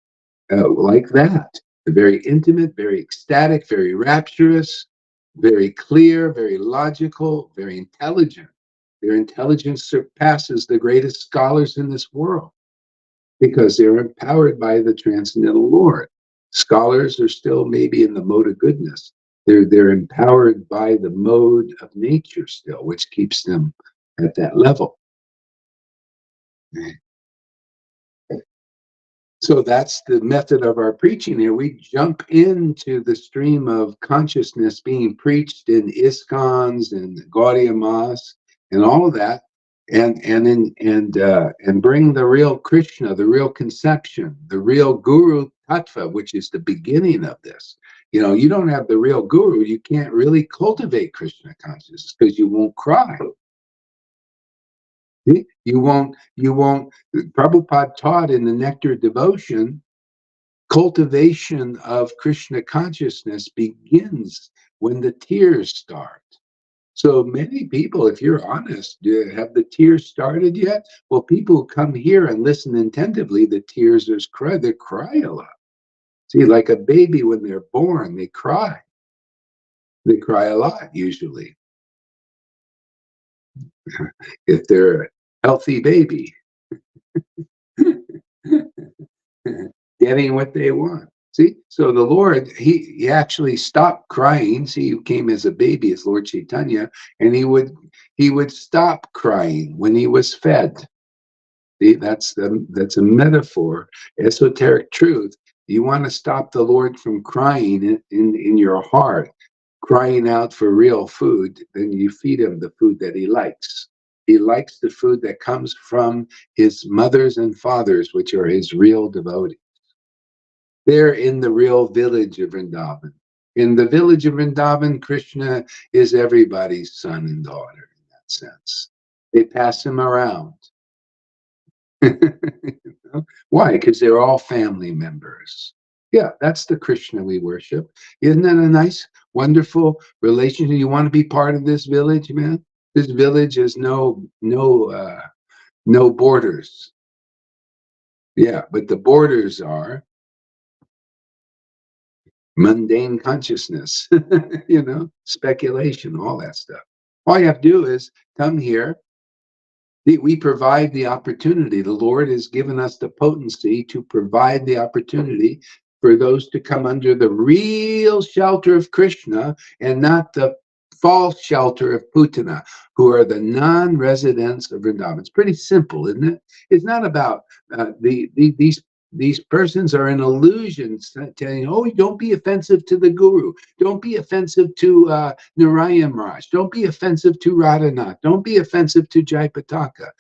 like that. They're very intimate, very ecstatic, very rapturous, very clear, very logical, very intelligent. Their intelligence surpasses the greatest scholars in this world because they're empowered by the Transcendental Lord. Scholars are still maybe in the mode of goodness. They're empowered by the mode of nature still, which keeps them at that level. So that's the method of our preaching here. We jump into the stream of consciousness being preached in ISKCONs and Gaudiya Mas and all of that, and bring the real Krishna, the real conception, the real Guru Tattva, which is the beginning of this. You don't have the real Guru, you can't really cultivate Krishna consciousness because you won't cry. You won't, Prabhupada taught in the Nectar Devotion, cultivation of Krishna consciousness begins when the tears start. So many people, if you're honest, have the tears started yet? Well, people who come here and listen attentively, the tears they cry a lot. See, like a baby when they're born, they cry. They cry a lot usually. if they're a healthy baby, getting what they want. See, so the Lord, he actually stopped crying. See, he came as a baby, as Lord Chaitanya, and he would stop crying when he was fed. See, that's a metaphor, esoteric truth. You want to stop the Lord from crying in your heart, crying out for real food, then you feed him the food that he likes. He likes the food that comes from his mothers and fathers, which are his real devotees. They're in the real village of Vrindavan. In the village of Vrindavan, Krishna is everybody's son and daughter in that sense. They pass him around. You know? Why? Because they're all family members. Yeah, that's the Krishna we worship. Isn't that a nice, wonderful relationship? You want to be part of this village, man? This village has no borders. Yeah, but the borders are mundane consciousness, speculation, all that stuff. All you have to do is come here. We provide the opportunity. The Lord has given us the potency to provide the opportunity for those to come under the real shelter of Krishna and not the false shelter of Putana, who are the non-residents of Vrindavan. It's pretty simple, isn't it? It's not about these persons are an illusion, telling, oh, don't be offensive to the guru. Don't be offensive to Narayan Raj. Don't be offensive to Radhanath. Don't be offensive to Jaipataka.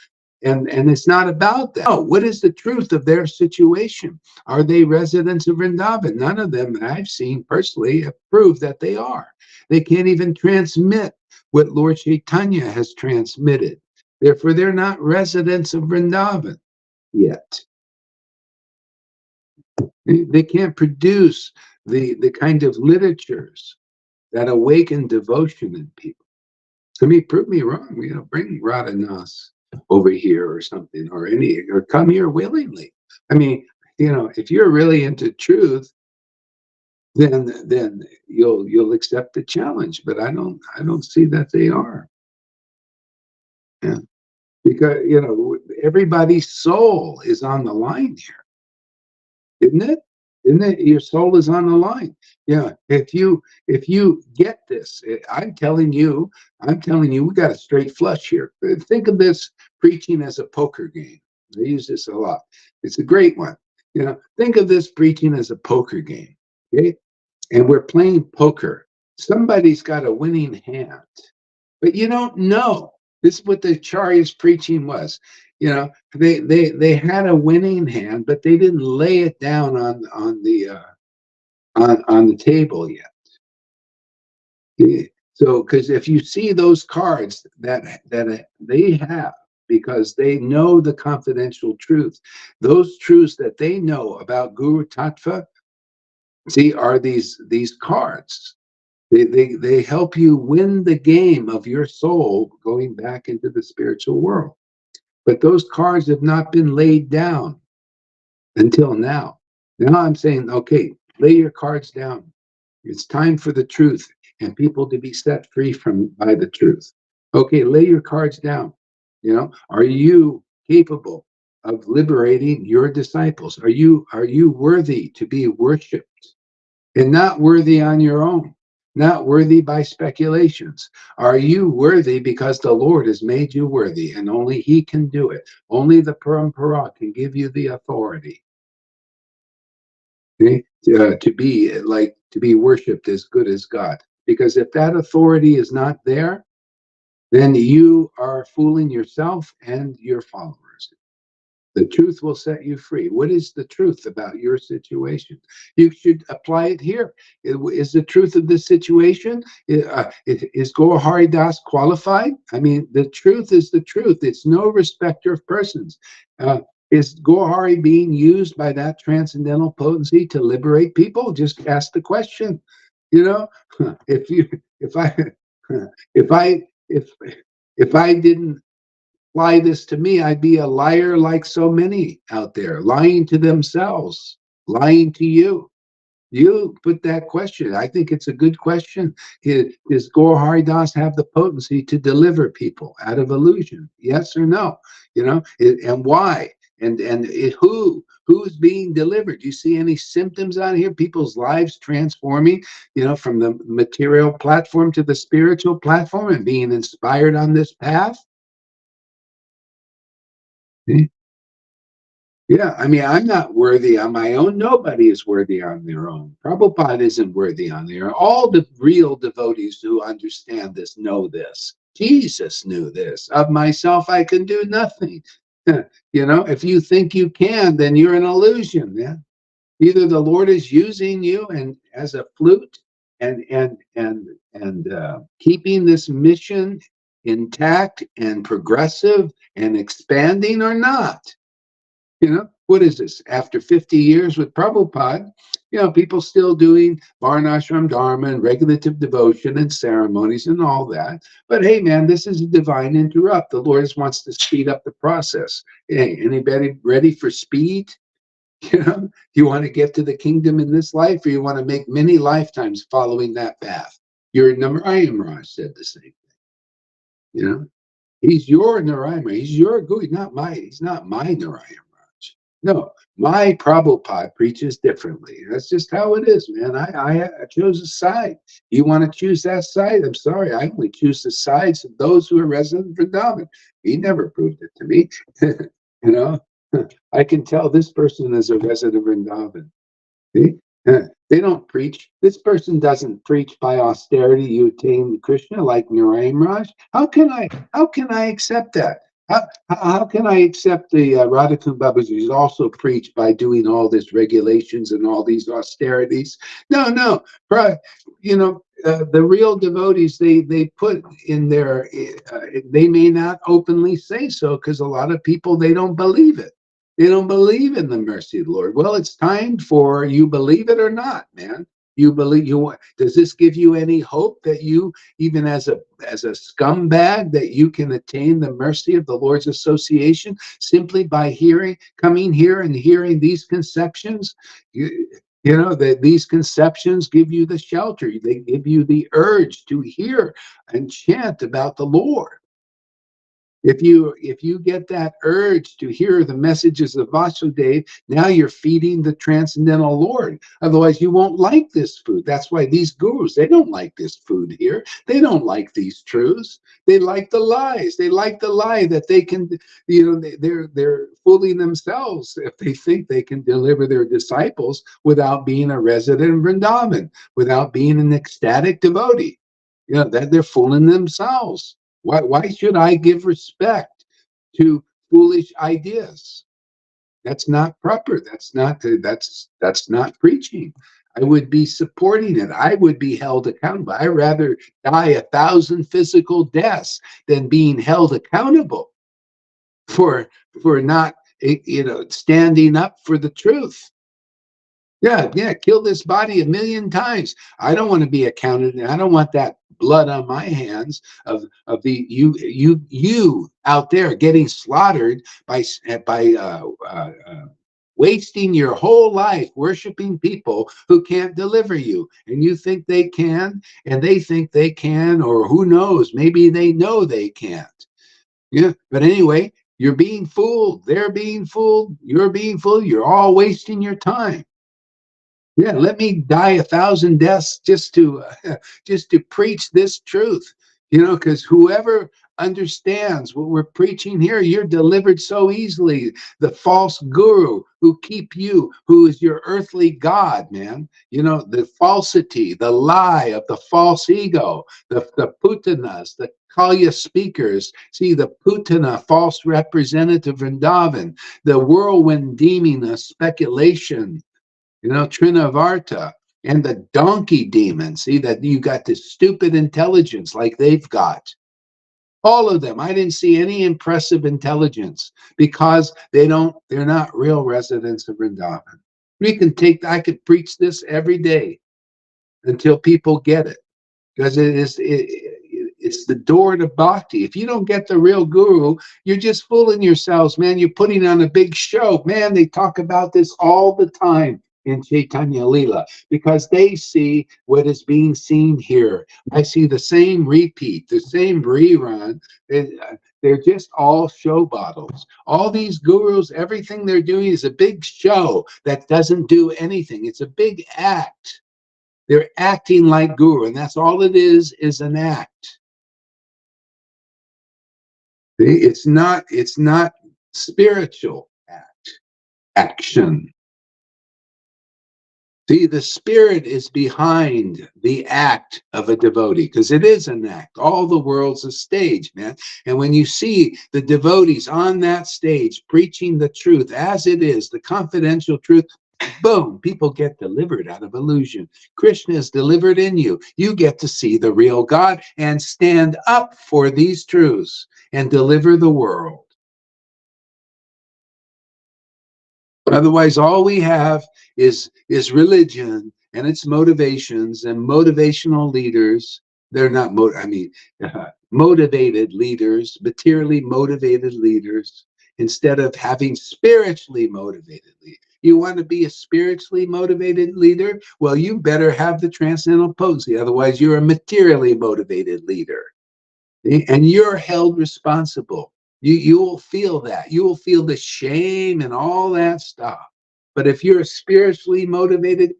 And it's not about that. Oh, what is the truth of their situation? Are they residents of Vrindavan? None of them that I've seen personally have proved that they are. They can't even transmit what Lord Chaitanya has transmitted. Therefore, they're not residents of Vrindavan yet. They can't produce the kind of literatures that awaken devotion in people. To me, prove me wrong. Bring Radhanath over here or something, or come here willingly. I mean, if you're really into truth, then you'll accept the challenge. But I don't see that they are. Yeah. Because everybody's soul is on the line here. Isn't it? Isn't it? Your soul is on the line. Yeah. If you get this, I'm telling you, we got a straight flush here. Think of this preaching as a poker game. I use this a lot. It's a great one. Think of this preaching as a poker game. Okay. And we're playing poker. Somebody's got a winning hand, but you don't know. This is what the Acharya's preaching was. They had a winning hand, but they didn't lay it down on the table yet. So, because if you see those cards that they have, because they know the confidential truth, those truths that they know about Guru Tattva, see, are these cards. They help you win the game of your soul going back into the spiritual world. But those cards have not been laid down until now. Now I'm saying, okay, lay your cards down. It's time for the truth and people to be set free by the truth. Okay, lay your cards down. Are you capable of liberating your disciples? Are you worthy to be worshipped and not worthy on your own? Not worthy by speculations. Are you worthy because the Lord has made you worthy and only He can do it? Only the Parampara can give you the authority. Okay? To be worshipped as good as God. Because if that authority is not there, then you are fooling yourself and your followers. The truth will set you free. What is the truth about your situation? You should apply it here. Is the truth of this situation? Is Gaur Hari Das qualified? I mean, the truth is the truth. It's no respecter of persons. Is Gaur Hari being used by that transcendental potency to liberate people? Just ask the question. If I didn't apply this to me, I'd be a liar like so many out there, lying to themselves, lying to you. You put that question. I think it's a good question. Does Gaur Hari Das have the potency to deliver people out of illusion? Yes or no? And why? Who's being delivered? Do you see any symptoms on here? People's lives transforming, from the material platform to the spiritual platform and being inspired on this path? Yeah, I mean, I'm not worthy on my own. Nobody is worthy on their own. Prabhupada isn't worthy on their own. All the real devotees who understand this know this. Jesus knew this. Of myself, I can do nothing. If you think you can, then you're an illusion. Yeah. Either the Lord is using you and as a flute and keeping this mission intact and progressive and expanding, or not. What is this? After 50 years with Prabhupada, people still doing Varnashram Dharma and regulative devotion and ceremonies and all that. But hey, man, this is a divine interrupt. The Lord wants to speed up the process. Hey, anybody ready for speed? You want to get to the kingdom in this life, or you want to make many lifetimes following that path? Your Narayan Raj said the same thing. He's your Narayan. He's your guru. He's not my Narayan. No, my Prabhupada preaches differently. That's just how it is, man. I chose a side. You want to choose that side? I'm sorry. I only choose the sides of those who are resident of Vrindavan. He never proved it to me. you know, I can tell this person is a resident of Vrindavan. See? They don't preach. This person doesn't preach by austerity. You attain Krishna like Narayan Raj. How can I accept that? How can I accept the Radhakund Babaji also preach by doing all these regulations and all these austerities? No. The real devotees, they put in their, they may not openly say so because a lot of people, they don't believe it. They don't believe in the mercy of the Lord. Well, it's time for you, believe it or not, man. You believe does this give you any hope that you, even as a scumbag, that you can attain the mercy of the Lord's association simply by coming here and hearing these conceptions? That these conceptions give you the shelter. They give you the urge to hear and chant about the Lord. If you get that urge to hear the messages of Vasudev, now you're feeding the transcendental Lord. Otherwise, you won't like this food. That's why these gurus, they don't like this food here. They don't like these truths. They like the lies. They like the lie that they can, they're fooling themselves if they think they can deliver their disciples without being a resident in Vrindavan, without being an ecstatic devotee. That they're fooling themselves. Why should I give respect to foolish ideas? That's not proper. That's not preaching. I would be supporting it. I would be held accountable. I'd rather die 1,000 physical deaths than being held accountable for not standing up for the truth. Yeah, kill this body 1,000,000 times. I don't want to be accounted, and I don't want that blood on my hands of the you out there getting slaughtered by wasting your whole life worshiping people who can't deliver you, and you think they can, and they think they can, or who knows, maybe they know they can't. But anyway, you're being fooled. They're being fooled. You're being fooled. You're all wasting your time. Yeah, let me die 1,000 deaths just to preach this truth, because whoever understands what we're preaching here, you're delivered so easily. The false guru who is your earthly god, man. The falsity, the lie of the false ego, the putanas, the Kalya speakers. See, the putana, false representative Vrindavan, the whirlwind demon of speculation. Trinavarta, and the donkey demon. See that you got this stupid intelligence like they've got. All of them. I didn't see any impressive intelligence because they're not real residents of Vrindavan. I could preach this every day until people get it, because it's the door to bhakti. If you don't get the real guru, you're just fooling yourselves, man. You're putting on a big show. Man, they talk about this all the time. in Chaitanya Leela, because they see what is being seen here. I see the same repeat, the same rerun. They're just all show bottles. All these gurus, everything they're doing is a big show that doesn't do anything. It's a big act. They're acting like guru, and that's all it is an act. It's not spiritual action. See, the spirit is behind the act of a devotee, because it is an act. All the world's a stage, man. And when you see the devotees on that stage preaching the truth as it is, the confidential truth, boom, people get delivered out of illusion. Krishna is delivered in you. You get to see the real God and stand up for these truths and deliver the world. Otherwise, all we have is religion and its motivations and motivational leaders. They're not, motivated leaders, materially motivated leaders, instead of having spiritually motivated leaders. You want to be a spiritually motivated leader? Well, you better have the transcendental potency. Otherwise, you're a materially motivated leader. And you're held responsible. You will feel that. You will feel the shame and all that stuff. But if you're a spiritually motivated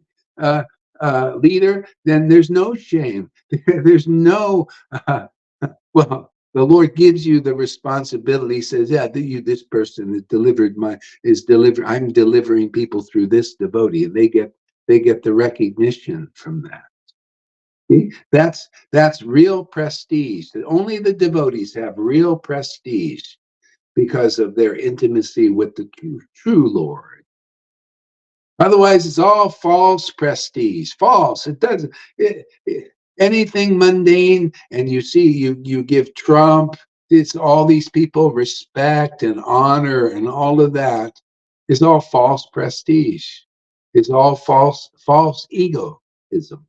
leader, then there's no shame. There's no, well, the Lord gives you the responsibility. He says, yeah, this person I'm delivering people through this devotee, and they get the recognition from that. See? That's real prestige. Only the devotees have real prestige because of their intimacy with the true Lord. Otherwise, it's all false prestige. False. It doesn't. Anything mundane, and you see, you give Trump, it's all these people respect and honor and all of that. It's all false prestige. It's all false egoism.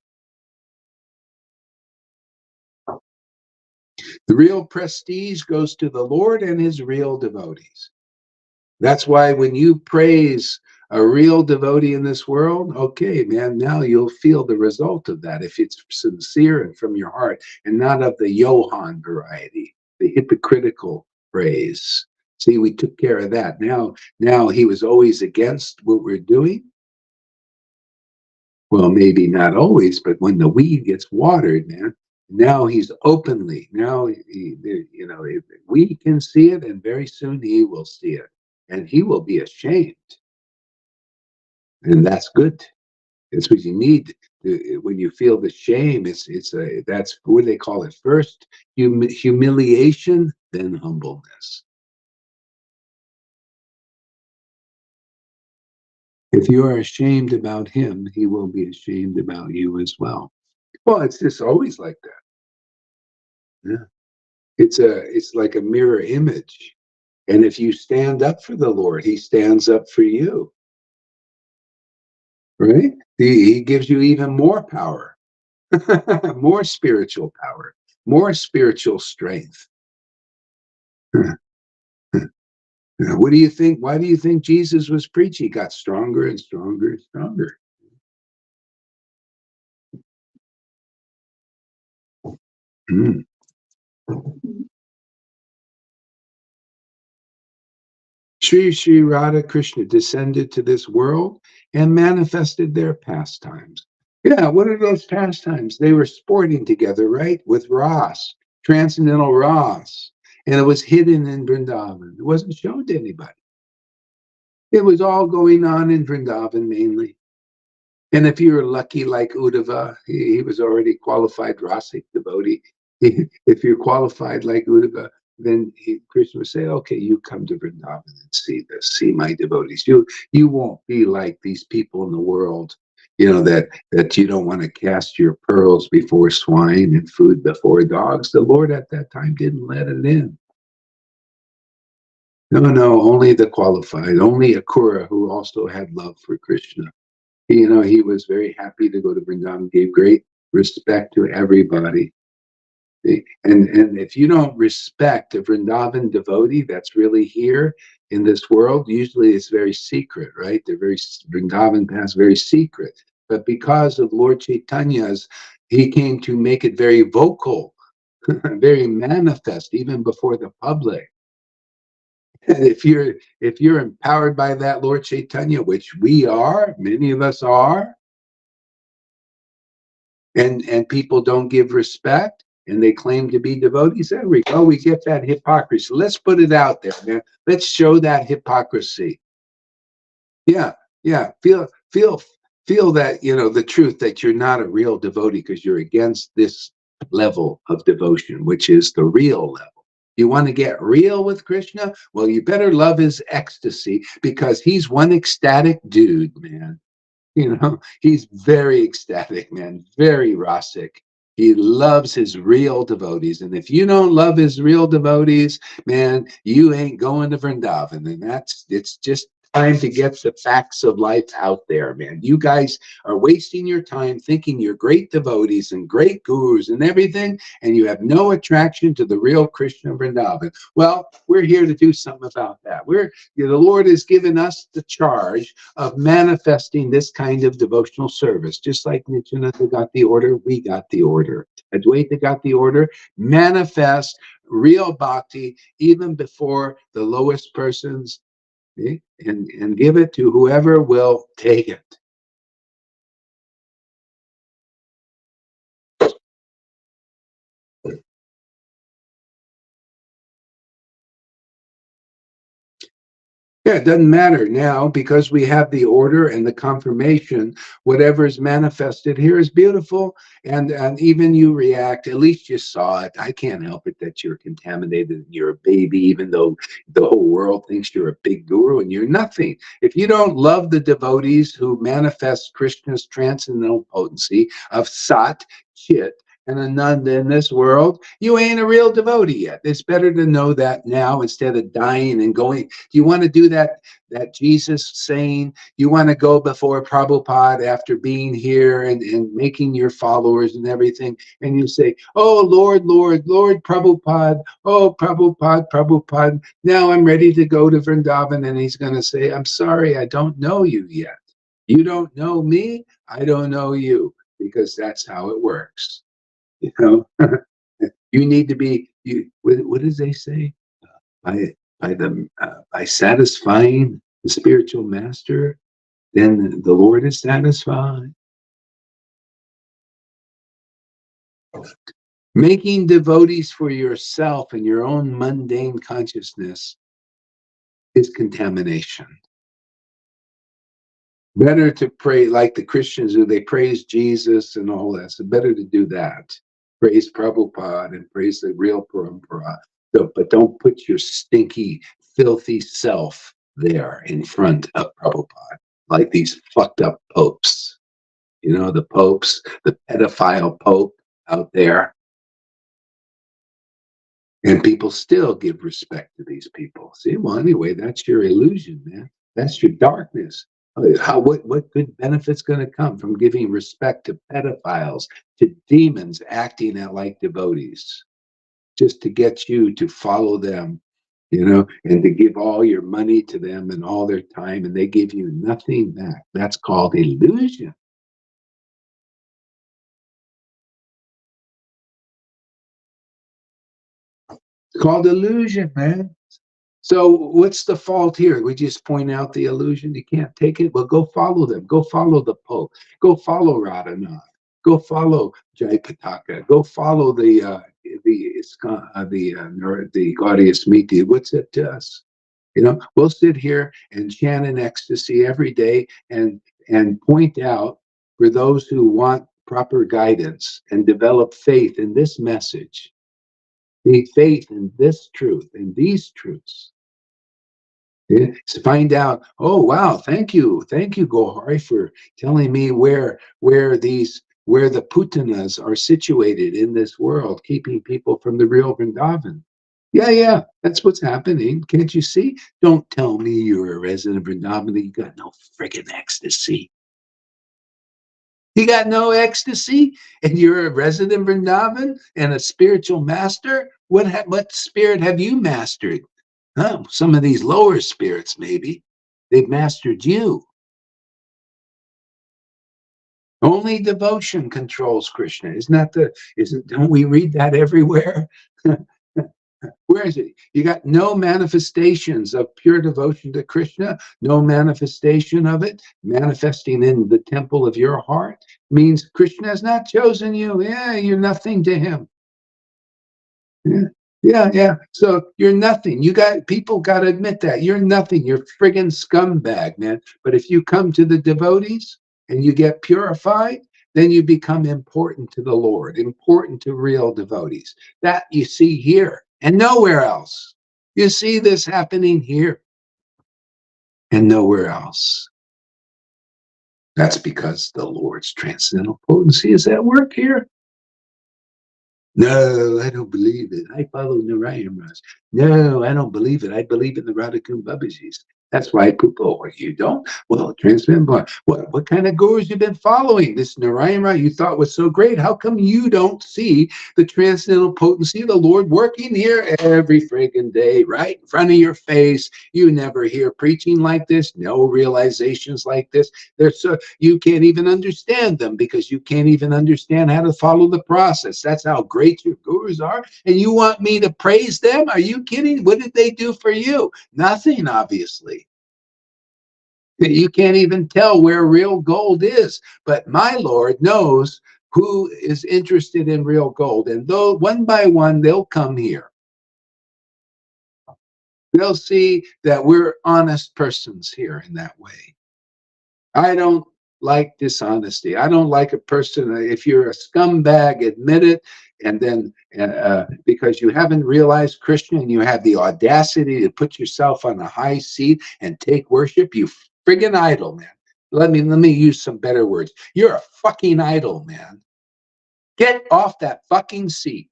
The real prestige goes to the Lord and his real devotees. That's why when you praise a real devotee in this world, okay, man, now you'll feel the result of that if it's sincere and from your heart and not of the Johann variety, the hypocritical praise. See, we took care of that. Now he was always against what we're doing. Well, maybe not always, but when the weed gets watered, man, now he's openly, now we can see it, and very soon he will see it, and he will be ashamed. And that's good. It's what you need. When you feel the shame, that's what they call it. First humiliation, then humbleness. If you are ashamed about him, he will be ashamed about you as well. Well, it's just always like that. Yeah. It's like a mirror image. And if you stand up for the Lord, he stands up for you. Right? He gives you even more power, more spiritual power, more spiritual strength. What do you think? Why do you think Jesus was preaching? He got stronger and stronger and stronger. Mm. Sri Radha Krishna descended to this world and manifested their pastimes. Yeah, what are those pastimes? They were sporting together, right? With Ras, transcendental Ras. And it was hidden in Vrindavan. It wasn't shown to anybody. It was all going on in Vrindavan mainly. And if you were lucky like Uddhava, he was already qualified Rasic devotee. If you're qualified like Uddhava, then Krishna would say, okay, you come to Vrindavan and see this, see my devotees. You won't be like these people in the world, that you don't want to cast your pearls before swine and food before dogs. The Lord at that time didn't let it in. No, only the qualified, only Akura, who also had love for Krishna. He was very happy to go to Vrindavan, gave great respect to everybody. And if you don't respect a Vrindavan devotee that's really here in this world, usually it's very secret, right? They're very Vrindavan paths, very secret. But because of Lord Chaitanya's, he came to make it very vocal, very manifest, even before the public. And if you're empowered by that Lord Chaitanya, which we are, many of us are, and people don't give respect and they claim to be devotees, there we go. We get that hypocrisy. Let's put it out there, man. Let's show that hypocrisy. Yeah, yeah. Feel that, the truth that you're not a real devotee because you're against this level of devotion, which is the real level. You want to get real with Krishna? Well, you better love his ecstasy because he's one ecstatic dude, man. He's very ecstatic, man, very rasic. He loves his real devotees. And if you don't love his real devotees, man, you ain't going to Vrindavan. And it's just time to get the facts of life out there, man. You guys are wasting your time thinking you're great devotees and great gurus and everything, and you have no attraction to the real Krishna Vrindavan. Well, we're here to do something about that. The Lord has given us the charge of manifesting this kind of devotional service. Just like Nityananda got the order, we got the order. Advaita got the order. Manifest real bhakti even before the lowest persons, and give it to whoever will take it. Yeah, it doesn't matter now because we have the order and the confirmation. Whatever is manifested here is beautiful. And even you react, at least you saw it. I can't help it that you're contaminated and you're a baby, even though the whole world thinks you're a big guru and you're nothing. If you don't love the devotees who manifest Krishna's transcendental potency of Sat, Chit, and Ananda in this world, you ain't a real devotee yet. It's better to know that now instead of dying and going. Do you want to do that Jesus saying, you want to go before Prabhupada after being here and making your followers and everything, and you say, oh, Lord, Lord, Lord Prabhupada, oh, Prabhupada, Prabhupada, now I'm ready to go to Vrindavan, and he's going to say, I'm sorry, I don't know you yet. You don't know me, I don't know you, because that's how it works. You know, you need to be. What does they say? By satisfying the spiritual master, then the Lord is satisfied. Making devotees for yourself and your own mundane consciousness is contamination. Better to pray like the Christians do. They praise Jesus and all that. So better to do that. Praise Prabhupada and praise the real Parampara. But don't put your stinky, filthy self there in front of Prabhupada, like these fucked up popes. The popes, the pedophile pope out there. And people still give respect to these people. See, well, anyway, that's your illusion, man. That's your darkness. What good benefit's going to come from giving respect to pedophiles, to demons acting out like devotees, just to get you to follow them, and to give all your money to them and all their time, and they give you nothing back. That's called illusion. It's called illusion, man. So what's the fault here? We just point out the illusion. You can't take it. Well, go follow them. Go follow the Pope. Go follow Radhanath. Go follow Jai Pataka. Go follow the Gaudius Miti. What's it to us? We'll sit here and chant in ecstasy every day and point out for those who want proper guidance and develop faith in this message, the faith in this truth, in these truths. To find out, oh wow, thank you, Gohari, for telling me where the putanas are situated in this world, keeping people from the real Vrindavan. Yeah, that's what's happening. Can't you see? Don't tell me you're a resident of Vrindavan, you got no friggin' ecstasy. You got no ecstasy, and you're a resident Vrindavan and a spiritual master? What spirit have you mastered? Oh, some of these lower spirits, maybe. They've mastered you. Only devotion controls Krishna. Don't we read that everywhere? Where is it? You got no manifestations of pure devotion to Krishna, no manifestation of it manifesting in the temple of your heart means Krishna has not chosen you. Yeah, you're nothing to him. Yeah. Yeah, yeah. So you're nothing. People got to admit that you're nothing. You're friggin' scumbag, man. But if you come to the devotees and you get purified, then you become important to the Lord, important to real devotees. That you see here and nowhere else. You see this happening here and nowhere else. That's because the Lord's transcendental potency is at work here. No, I don't believe it. I follow Narayana. No, I don't believe it. I believe in the Radhakun Babajis. That's why people, you don't? Well, transmit, what kind of gurus you been following? This Narayana you thought was so great. How come you don't see the transcendental potency of the Lord working here every friggin' day, right in front of your face? You never hear preaching like this, no realizations like this. You can't even understand them because you can't even understand how to follow the process. That's how great your gurus are. And you want me to praise them? Are you kidding? What did they do for you? Nothing, obviously. You can't even tell where real gold is. But my Lord knows who is interested in real gold. And though one by one, they'll come here. They'll see that we're honest persons here in that way. I don't like dishonesty. I don't like a person, if you're a scumbag, admit it, and then because you haven't realized Krishna and you have the audacity to put yourself on a high seat and take worship, you friggin' idol, man. Let me use some better words. You're a fucking idol, man. Get off that fucking seat.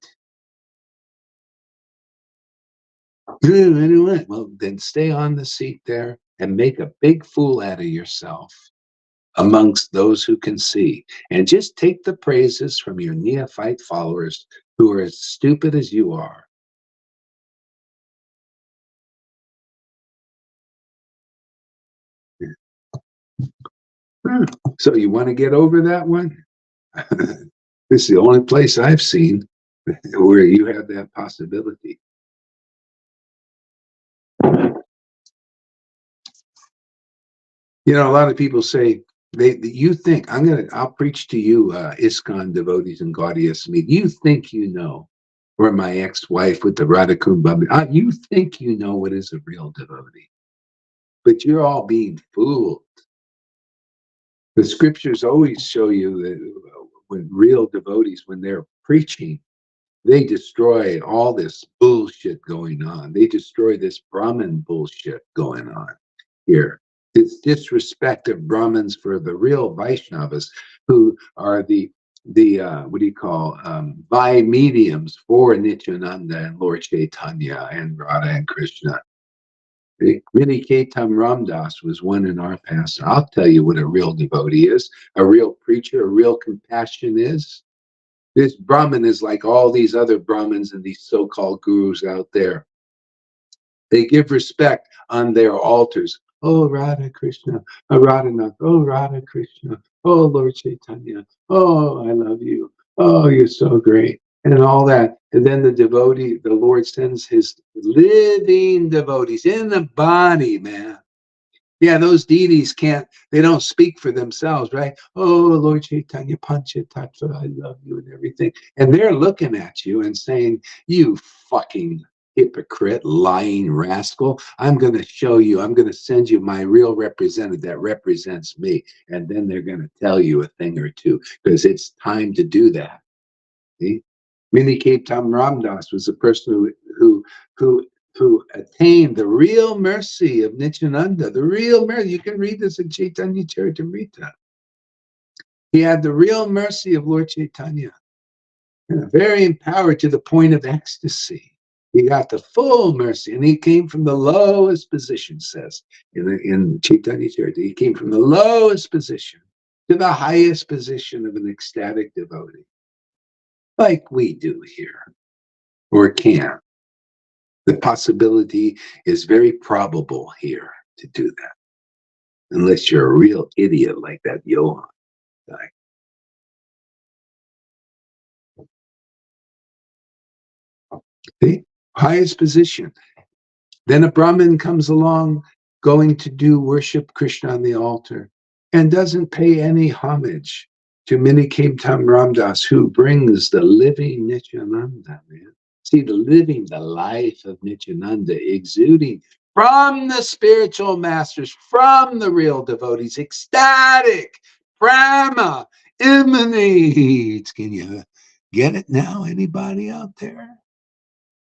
Well, then stay on the seat there and make a big fool out of yourself amongst those who can see. And just take the praises from your neophyte followers who are as stupid as you are. So you want to get over that one? This is the only place I've seen where you have that possibility. You know, a lot of people say, you think, I'll preach to you, ISKCON devotees and Gaudiya Samiti. You think you know, or my ex-wife with the Radhakun Baba, you think you know what is a real devotee, but you're all being fooled. The scriptures always show you that when real devotees, when they're preaching, they destroy all this bullshit going on. They destroy this Brahmin bullshit going on here. It's disrespect of Brahmins for the real Vaishnavas, who are the what do you call by mediums for Nityananda and Lord Chaitanya and Radha and Krishna. Mini Ketam Ramdas was one in our past. I'll tell you what a real devotee is, a real preacher, a real compassion is. This Brahmin is like all these other Brahmins and these so-called gurus out there. They give respect on their altars. Oh, Radha Krishna, Radhanath, oh, Radha Krishna, oh, Lord Chaitanya, oh, I love you, oh, you're so great, and all that. And then the devotee, the Lord sends his living devotees in the body, man. Yeah, those deities they don't speak for themselves, right? Oh, Lord Chaitanya, Pancha Tattva, I love you and everything. And they're looking at you and saying, you fucking hypocrite, lying rascal. I'm going to show you, I'm going to send you my real representative that represents me. And then they're going to tell you a thing or two because it's time to do that. See? Mini Ketam Ramdas was a person who attained the real mercy of Nityananda, the real mercy. You can read this in Chaitanya Charitamrita. He had the real mercy of Lord Chaitanya, very empowered to the point of ecstasy. He got the full mercy, and he came from the lowest position, says in Chaitanya Charitamrita. He came from the lowest position. to the highest position of an ecstatic devotee, like we do here, or can. The possibility is very probable here to do that, unless you're a real idiot like that Johann guy. The highest position. Then a Brahmin comes along going to do worship Krishna on the altar and doesn't pay any homage to Minikimtam Ramdas, who brings the living Nityananda, man. See, the life of Nityananda exuding from the spiritual masters, from the real devotees, ecstatic, prama, emanates. Can you get it now? Anybody out there?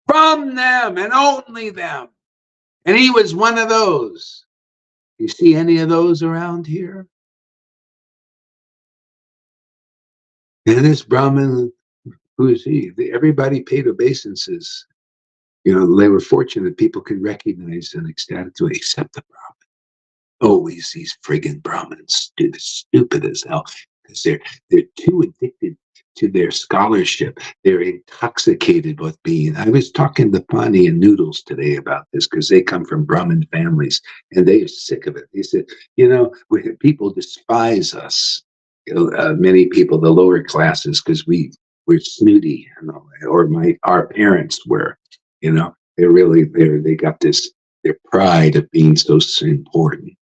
From them and only them. And he was one of those. You see any of those around here? And this Brahmin, who is he? Everybody paid obeisances. You know, they were fortunate people could recognize an ecstatic way, except the Brahmin. Always these friggin' Brahmins, dude, stupid as hell, because they're too addicted to their scholarship. They're intoxicated with being. I was talking to Pani and Noodles today about this because they come from Brahmin families and they are sick of it. They said, you know, people despise us. You know, many people, the lower classes, because we're snooty, you know, or our parents were. You know, they got this their pride of being so important.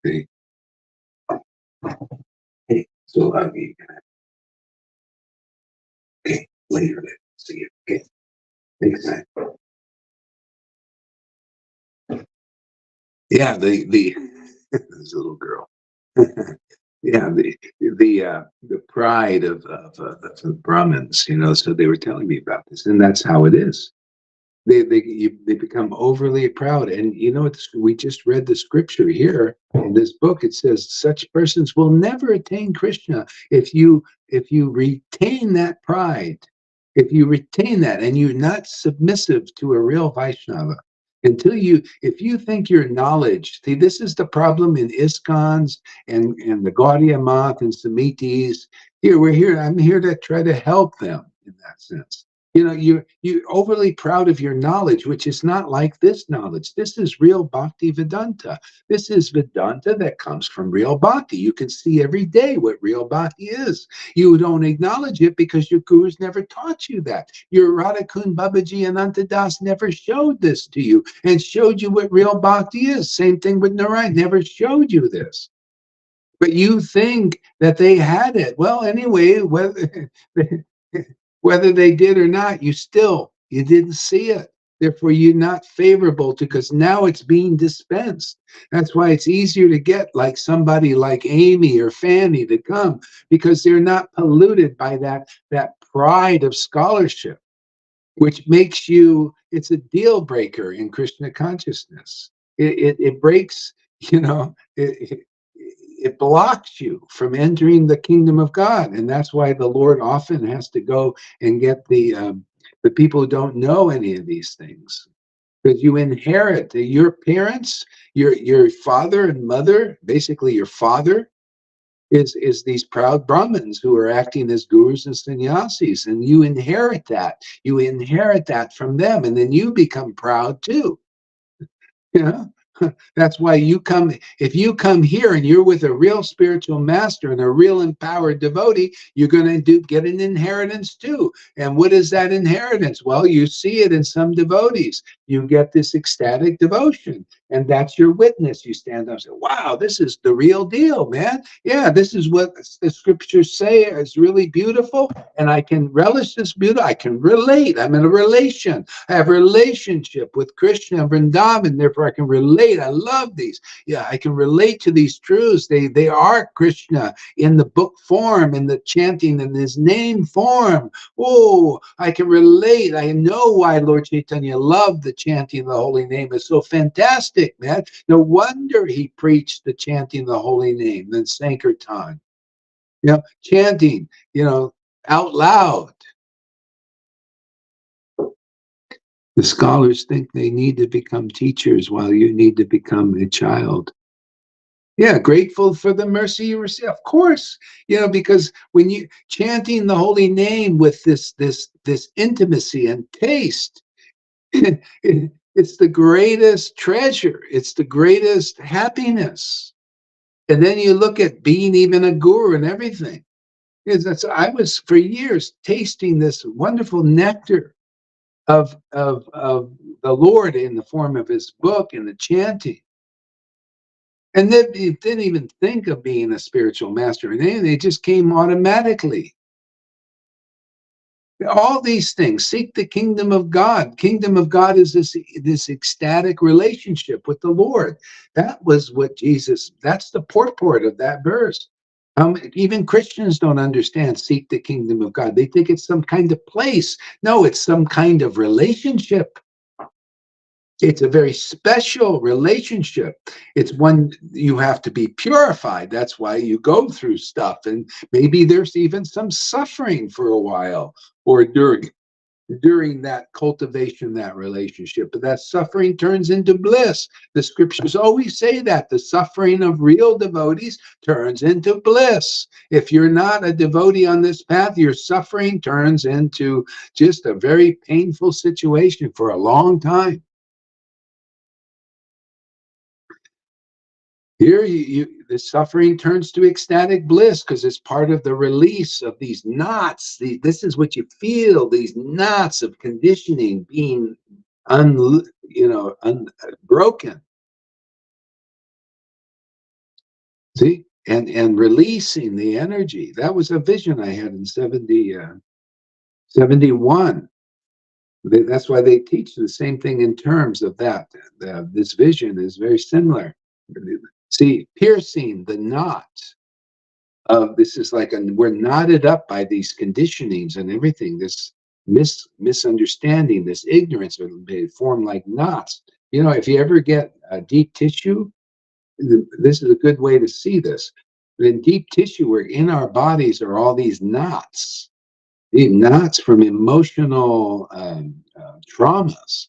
Okay. Hey, so okay, later. See you. Okay. Next time. Yeah, the this little girl. Yeah, the pride of the Brahmins, you know. So they were telling me about this, and that's how it is. They become overly proud, and you know what, we just read the scripture here in this book. It says such persons will never attain Krishna if you retain that pride, if you retain that and you're not submissive to a real Vaishnava. If you think your knowledge, see, this is the problem in ISKCONs and the Gaudiya Math and Samitis. I'm here to try to help them in that sense. You know, you're overly proud of your knowledge, which is not like this knowledge. This is real bhakti vedanta. This is vedanta that comes from real bhakti. You can see every day what real bhakti is. You don't acknowledge it because your gurus never taught you that. Your Radhakund Babaji Ananta Das never showed this to you and showed you what real bhakti is. Same thing with Narayan, never showed you this. But you think that they had it. Well, anyway, whether they did or not, you didn't see it. Therefore, you're not favorable to, because now it's being dispensed. That's why it's easier to get like somebody like Amy or Fanny to come, because they're not polluted by that pride of scholarship, which makes it's a deal breaker in Krishna consciousness. It breaks, you know, it blocks you from entering the kingdom of God. And that's why the Lord often has to go and get the people who don't know any of these things. Because you inherit your parents, your father and mother, basically your father is these proud Brahmins who are acting as gurus and sannyasis, and you inherit that. You inherit that from them, and then you become proud too. You know? That's why if you come here and you're with a real spiritual master and a real empowered devotee, you're going to get an inheritance too. And what is that inheritance? Well, you see it in some devotees. You get this ecstatic devotion, and that's your witness. You stand up and say, wow, this is the real deal, man. Yeah, this is what the scriptures say is really beautiful, and I can relish this beauty. I can relate. I'm in a relation. I have a relationship with Krishna and Vrindavan, therefore I can relate. I love these. Yeah, I can relate to these truths. They are Krishna in the book form, in the chanting, in his name form. Oh, I can relate. I know why Lord Chaitanya loved the chanting the holy name. It's so fantastic, man. No wonder he preached the chanting the holy name, then Sankirtan. You know, chanting, out loud. The scholars think they need to become teachers while you need to become a child. Yeah, grateful for the mercy you receive. Of course, because when you chanting the holy name with this intimacy and taste, it's the greatest treasure. It's the greatest happiness. And then you look at being even a guru and everything. I was for years tasting this wonderful nectar of the Lord in the form of His book and the chanting. And then you didn't even think of being a spiritual master, and they just came automatically. All these things, seek the kingdom of God. Kingdom of God is this ecstatic relationship with the Lord. That was what Jesus, that's the purport of that verse. Even Christians don't understand seek the kingdom of God. They think it's some kind of place. No, it's some kind of relationship. It's a very special relationship. It's one you have to be purified. That's why you go through stuff. And maybe there's even some suffering for a while or during that cultivation, that relationship. But that suffering turns into bliss. The scriptures always say that the suffering of real devotees turns into bliss. If you're not a devotee on this path, your suffering turns into just a very painful situation for a long time. Here, the suffering turns to ecstatic bliss because it's part of the release of these knots. This is what you feel: these knots of conditioning being broken. See, and releasing the energy. That was a vision I had in 71. That's why they teach the same thing in terms of that. This vision is very similar. See, piercing the knot of this is like we're knotted up by these conditionings and everything, this misunderstanding, this ignorance, they form like knots. If you ever get a deep tissue, this is a good way to see this. In deep tissue, where in our bodies are all these knots from emotional traumas.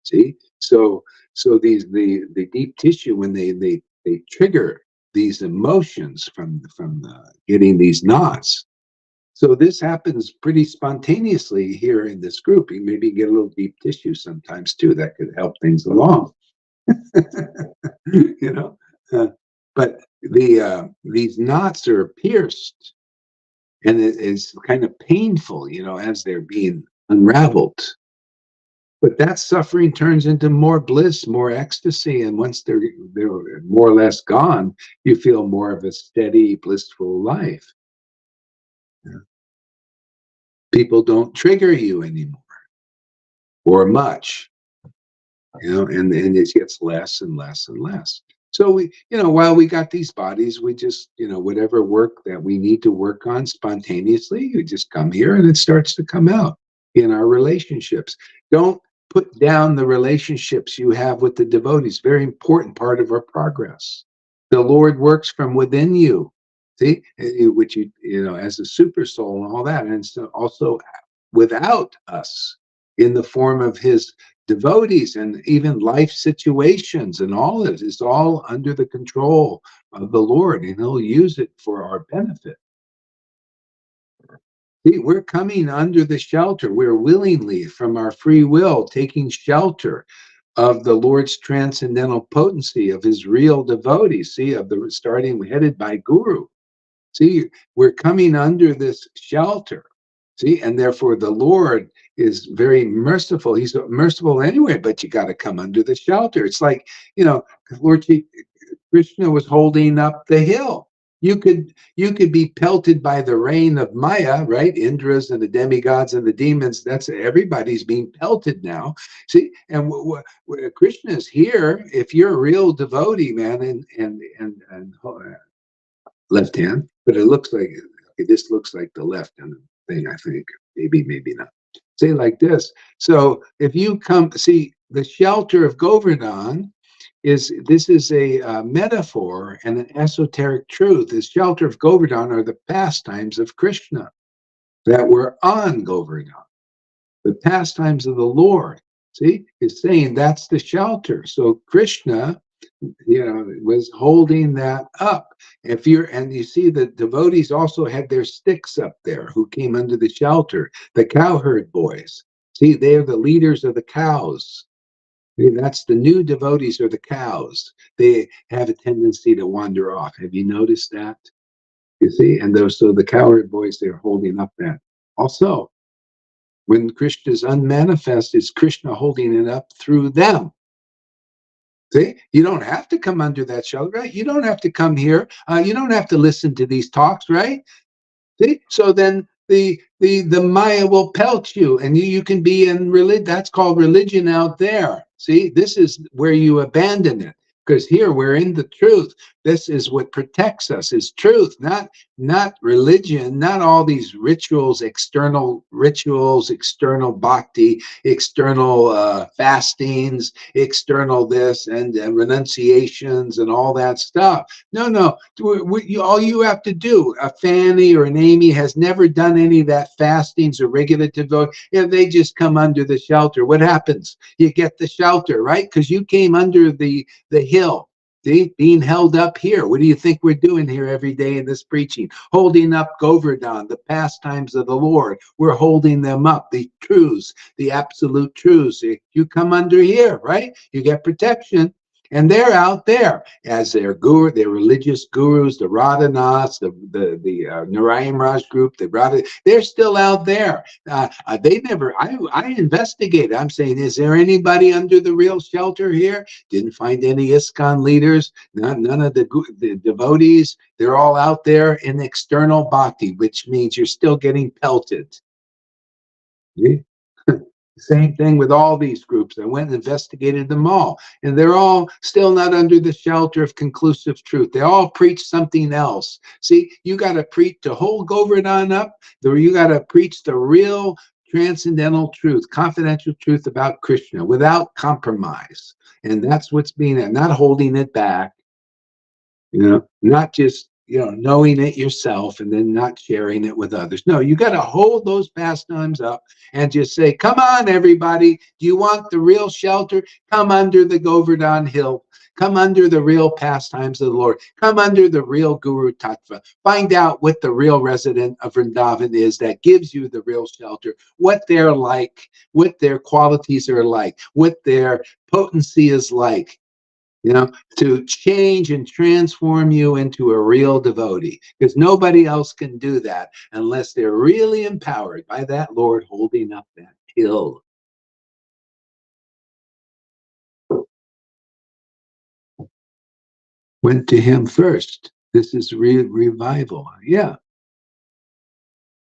See, so the deep tissue, when they trigger these emotions from getting these knots. So this happens pretty spontaneously here in this group. You maybe get a little deep tissue sometimes too. That could help things along. you know, uh, but these knots are pierced, and it's kind of painful, as they're being unraveled. But that suffering turns into more bliss, more ecstasy, and once they're more or less gone, you feel more of a steady, blissful life. Yeah. People don't trigger you anymore or much, and it gets less and less and less. So while we got these bodies, we just, whatever work that we need to work on spontaneously, you just come here and it starts to come out in our relationships. Don't put down the relationships you have with the devotees. Very important part of our progress. The Lord works from within you. See, which as a super soul and all that, and so also without us in the form of His devotees and even life situations, and all of it is all under the control of the Lord, and He'll use it for our benefit. See, we're coming under the shelter. We're willingly, from our free will, taking shelter of the Lord's transcendental potency, of His real devotees. See, of the starting headed by Guru. See, we're coming under this shelter. See, and therefore the Lord is very merciful. He's merciful anyway, but you got to come under the shelter. It's like, Lord Krishna was holding up the hill. You could be pelted by the rain of Maya, right? Indras and the demigods and the demons. That's everybody's being pelted now. See, and Krishna is here. If you're a real devotee, man, and left hand, but it looks like this looks like the left hand thing. I think maybe not. Say like this. So if you come see the shelter of Govardhan, this is a metaphor and an esoteric truth. The shelter of Govardhan are the pastimes of Krishna that were on Govardhan, the pastimes of the Lord. See, is saying that's the shelter. So Krishna Was holding that up. And you see the devotees also had their sticks up there who came under the shelter, the cowherd boys. See, they're the leaders of the cows. That's the new devotees are the cows. They have a tendency to wander off. Have you noticed that? You see, and those so the cowherd boys they're holding up that. Also, when Krishna is unmanifest, it's Krishna holding it up through them. See, you don't have to come under that shelter, right? You don't have to come here. You don't have to listen to these talks, right? See, so then the Maya will pelt you, and you can be in religion. That's called religion out there. See, this is where you abandon it. Because here we're in the truth. This is what protects us is truth, not religion, not all these rituals, external bhakti, external fastings, external this and renunciations and all that stuff. No, no. All you have to do, a Fanny or an Amy has never done any of that fastings or regular devotion. If they just come under the shelter, what happens? You get the shelter, right? Because you came under the hill. See, being held up here. What do you think we're doing here every day in this preaching? Holding up Govardhan, the pastimes of the Lord. We're holding them up, the truths, the absolute truths. You come under here, right? You get protection. And they're out there as their guru, their religious gurus, the Radhanaths, the Narayan Raj group, they're still out there. They never. I investigated. I'm saying, is there anybody under the real shelter here? Didn't find any ISKCON leaders. None of the devotees. They're all out there in external bhakti, which means you're still getting pelted. Yeah. Same thing with all these groups. I went and investigated them all, and they're all still not under the shelter of conclusive truth. They all preach something else. See, you got to preach to hold Govardhan up, or you got to preach the real transcendental truth, confidential truth about Krishna without compromise. And that's what's being, not holding it back, not just knowing it yourself and then not sharing it with others. No, you got to hold those pastimes up and just say, come on, everybody, do you want the real shelter? Come under the Govardhan hill. Come under the real pastimes of the Lord. Come under the real Guru Tattva. Find out what the real resident of Vrindavan is that gives you the real shelter, what they're like, what their qualities are like, what their potency is like, to change and transform you into a real devotee. Because nobody else can do that unless they're really empowered by that Lord holding up that hill. Went to him first. This is revival. Yeah.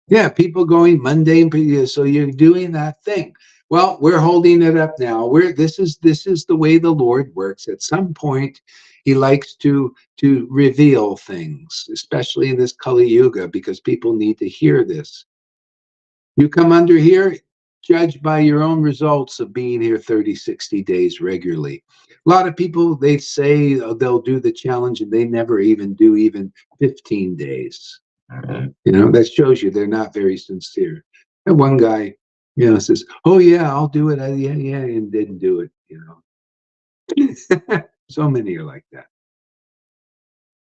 Yeah, people going mundane. So you're doing that thing. Well, we're holding it up now. This is the way the Lord works. At some point, He likes to reveal things, especially in this Kali Yuga, because people need to hear this. You come under here, judge by your own results of being here 30, 60 days regularly. A lot of people, they say they'll do the challenge and they never even do even 15 days. That shows you they're not very sincere. And one guy, says, "Oh yeah, I'll do it." Yeah, yeah, and didn't do it. So many are like that.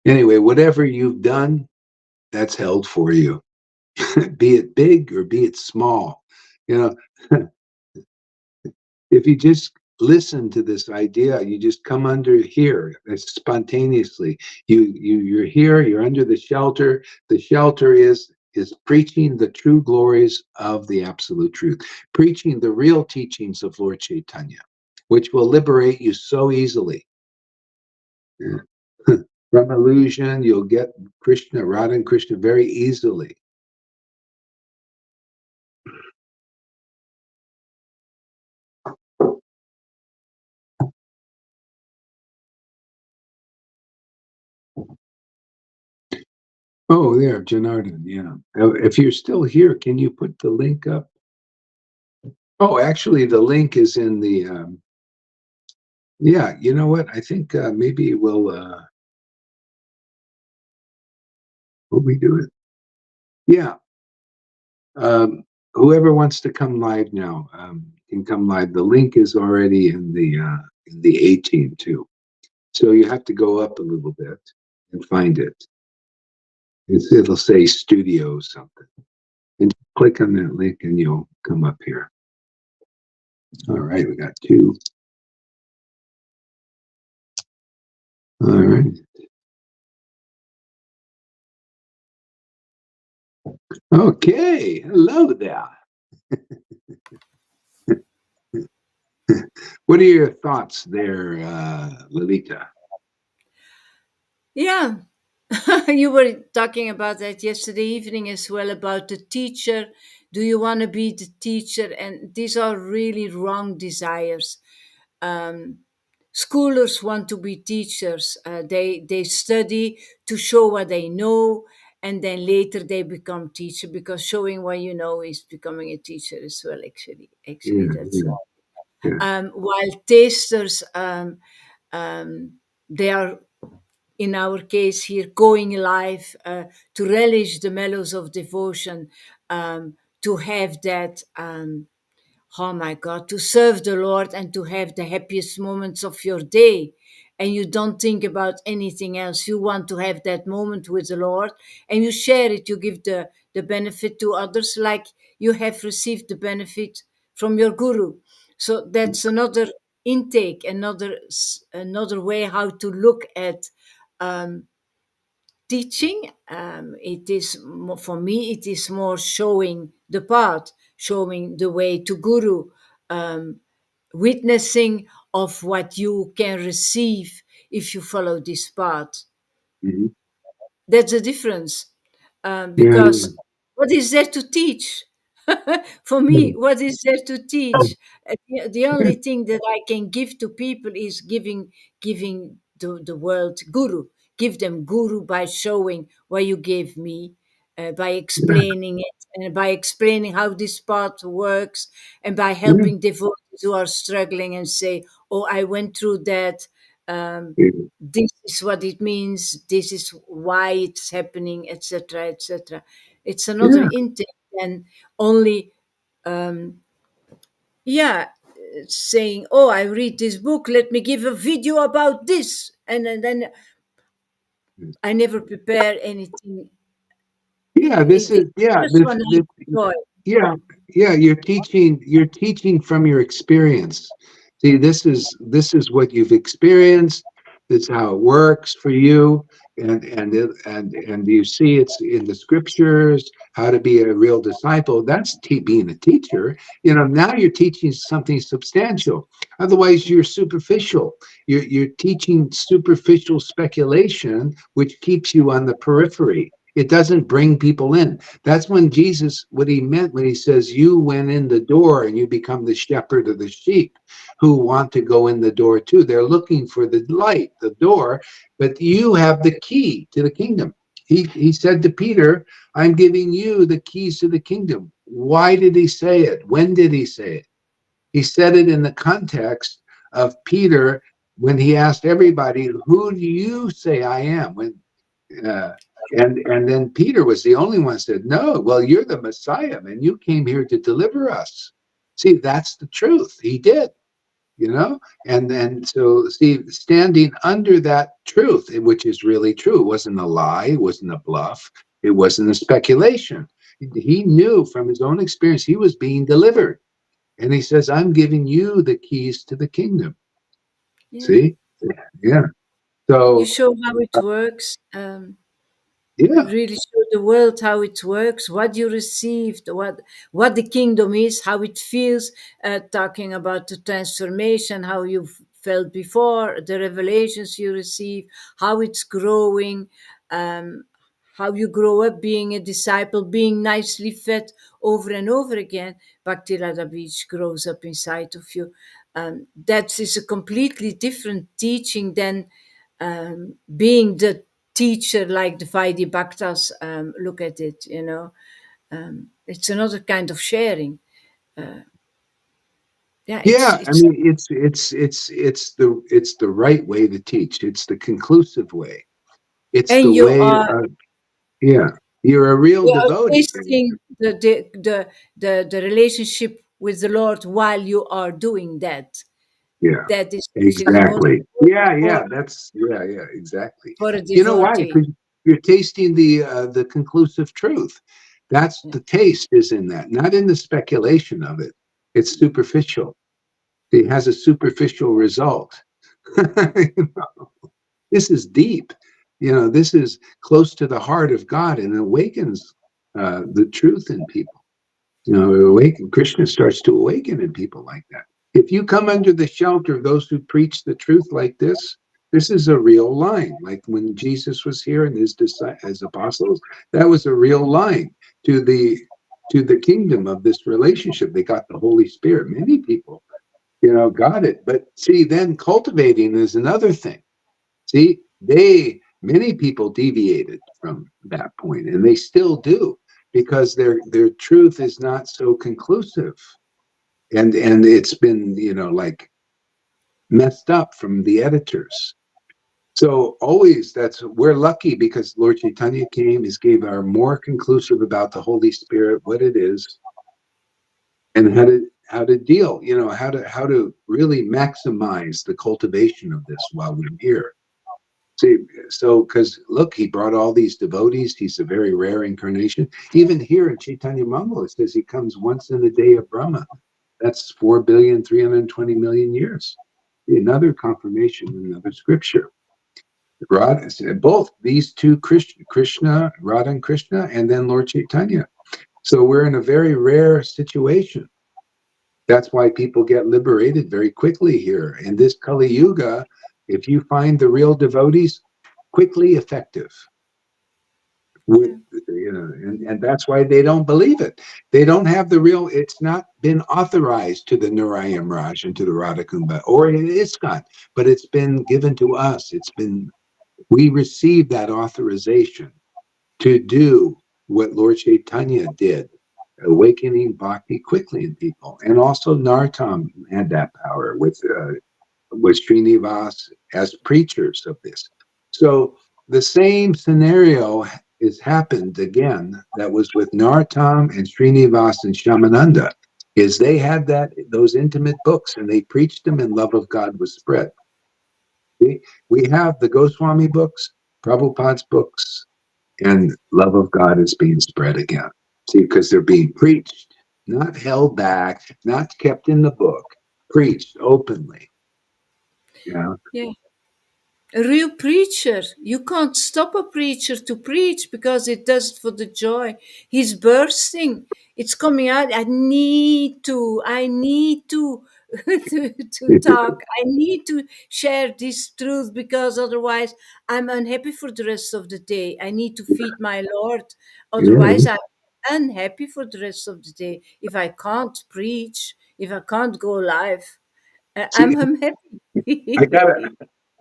Anyway, whatever you've done, that's held for you, be it big or be it small. You know, if you just listen to this idea, you just come under here spontaneously. You're here. You're under the shelter. The shelter is preaching the true glories of the absolute truth, preaching the real teachings of Lord Chaitanya, which will liberate you so easily. From illusion, you'll get Krishna, Radha and Krishna very easily. Oh, there, Janardhan, yeah. If you're still here, can you put the link up? Oh, actually, the link is in the, yeah, you know what? I think maybe will we do it? Yeah. Whoever wants to come live now can come live. The link is already in the 18 too. So you have to go up a little bit and find it. It'll say studio something. And click on that link and you'll come up here. All right, we got two. All right. Okay. Hello there. What are your thoughts there, Lalita? Yeah, you were talking about that yesterday evening as well about the teacher. Do you want to be the teacher? And these are really wrong desires. Um, Schoolers want to be teachers. They study to show what they know, and then later they become teacher because showing what you know is becoming a teacher as well. Actually, Yeah, that's yeah, yeah. while tasters they are in our case here going live to relish the mellows of devotion, to have that oh my God, to serve the Lord and to have the happiest moments of your day. And you don't think about anything else. You want to have that moment with the Lord and you share it. You give the benefit to others like you have received the benefit from your guru. So that's another intake, another way how to look at um, teaching. It is for me it is more showing the path, showing the way to guru, um, witnessing of what you can receive if you follow this path. Mhm. That's the difference. Yeah, Because what is there to teach? For me, what is there to teach? The only thing that I can give to people is giving the world guru. Give them guru by showing what you gave me, by yeah, explaining it, and by explaining how this path works, and by yeah, helping devotees who are struggling and say, "Oh, I went through that. Um, yeah. this is what it means, this is why it's happening, etc., etc." It's another Yeah. intake than only um yeah saying, "Oh, I read this book, let me give a video about this," and then I never prepare anything. Yeah, this It is yeah, just one I enjoy. yeah, yeah, you're teaching from your experience. See, this is what you've experienced. This is how it works for you, and you see it's in the scriptures how to be a real disciple. That's being a teacher. Now you're teaching something substantial. Otherwise, you're superficial. You're teaching superficial speculation, which keeps you on the periphery. It doesn't bring people in. That's when Jesus, what he meant when he says, you went in the door and you become the shepherd of the sheep who want to go in the door too. They're looking for the light, the door, but you have the key to the kingdom. He said to Peter, I'm giving you the keys to the kingdom. Why did he say it? When did he say it? He said it in the context of Peter when he asked everybody, who do you say I am? Uh, and then Peter was the only one who said, no, well, you're the Messiah, man. You came here to deliver us. See, that's the truth. He did, you know? And then so see, standing under that truth, which is really true, it wasn't a lie, it wasn't a bluff, it wasn't a speculation. He knew from his own experience he was being delivered. And he says, I'm giving you the keys to the kingdom. Yeah, See? yeah. Yeah. You So show how it works. yeah, Really show the world how it works, what you received, what the kingdom is, how it feels, talking about the transformation, how you felt before, the revelations you receive, how it's growing, um, how you grow up being a disciple, being nicely fed over and over again. Bhakti Radha Beach grows up inside of you. That is a completely different teaching than being the teacher like the Vaidhi Bhaktas look at it, it's another kind of sharing. Yeah, it's yeah. I it's mean, it's the right way to teach. It's the conclusive way. It's and the way of yeah. You're a real you are devotee. tasting the relationship with the Lord while you are doing that. Yeah, That is actually the most exactly. important Yeah, part that's exactly. for a You know why? devotee. Because you're tasting the conclusive truth. That's Yeah. the taste is in that, not in the speculation of it. It's superficial. It has a superficial result. You know, this is deep. You know, this is close to the heart of God and awakens the truth in people. You know, awaken. Krishna starts to awaken in people like that. If you come under the shelter of those who preach the truth like this is a real line. Like when Jesus was here and his apostles, that was a real line to the kingdom of this relationship. They got the Holy Spirit. Many people, got it. But see, then cultivating is another thing. See, many people deviated from that point, and they still do because their truth is not so conclusive, and it's been like messed up from the editors. So always we're lucky because Lord Chaitanya came, is gave our more conclusive about the Holy Spirit, what it is, and how to deal, how to really maximize the cultivation of this while we're here. See, so because look, he brought all these devotees. He's a very rare incarnation. Even here in Chaitanya Mangal, it says he comes once in the day of Brahma. That's 4,320,000,000 years. Another confirmation, another scripture. Radha, both these two, Krishna, Radha and Krishna, and then Lord Chaitanya. So we're in a very rare situation. That's why people get liberated very quickly here. In this Kali Yuga, if you find the real devotees, quickly effective. With, Yeah. and that's why they don't believe it. They don't have the real, it's not been authorized to the Narayan Raj and to the Radha Kumbha or in ISKCON, but it's been given to us. We received that authorization to do what Lord Chaitanya did, awakening bhakti quickly in people. And also Narottam had that power with Srinivas as preachers of this. So the same scenario has happened again that was with Narottam and Srinivas and Shamananda, is they had those intimate books and they preached them and love of God was spread. We have the Goswami books, Prabhupada's books, and love of God is being spread again. See, because they're being preached, not held back, not kept in the book, preached openly. Yeah. Yeah. A real preacher. You can't stop a preacher to preach because it does it for the joy. He's bursting. It's coming out. I need to to talk. I need to share this truth because otherwise I'm unhappy for the rest of the day. I need to feed my Lord. Yeah. Otherwise I'm unhappy for the rest of the day. If I can't preach, if I can't go live, See, I'm unhappy. I got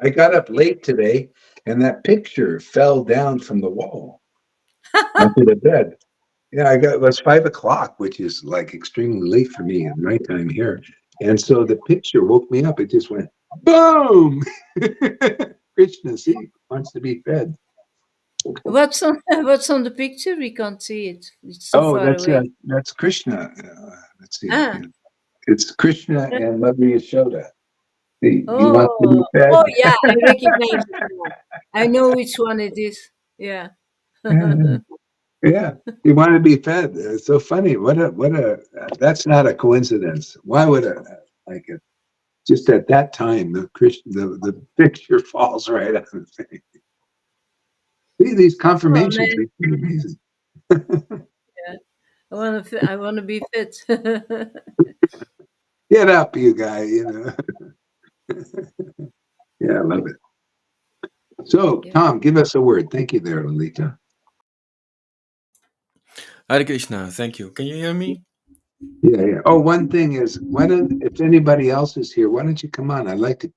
I got up late today, and that picture fell down from the wall onto the bed. Yeah, it was 5 o'clock, which is like extremely late for me at nighttime here. And so the picture woke me up. It just went boom. Krishna, see, wants to be fed. What's on what's on the picture? We can't see it. It's so Oh, far away. that's Krishna. Let's see. Ah. It's Krishna and Mother Yashoda. He wants to Oh. be fed. Oh yeah, I recognize it now. I know which one it is. Yeah. Yeah, he wanted to be fed. It's so funny. That's not a coincidence. Why would like it? Just at that time, the picture falls right out of the face. See these Oh confirmations, man, they're amazing. yeah. I wanna be fit. Get up, you guy. Yeah, I love it. So, Yeah. Tom, give us a word. Thank you there, Lalita. Hare Krishna, thank you. Can you hear me? Yeah. Oh, one thing is, if anybody else is here, why don't you come on? I'd like to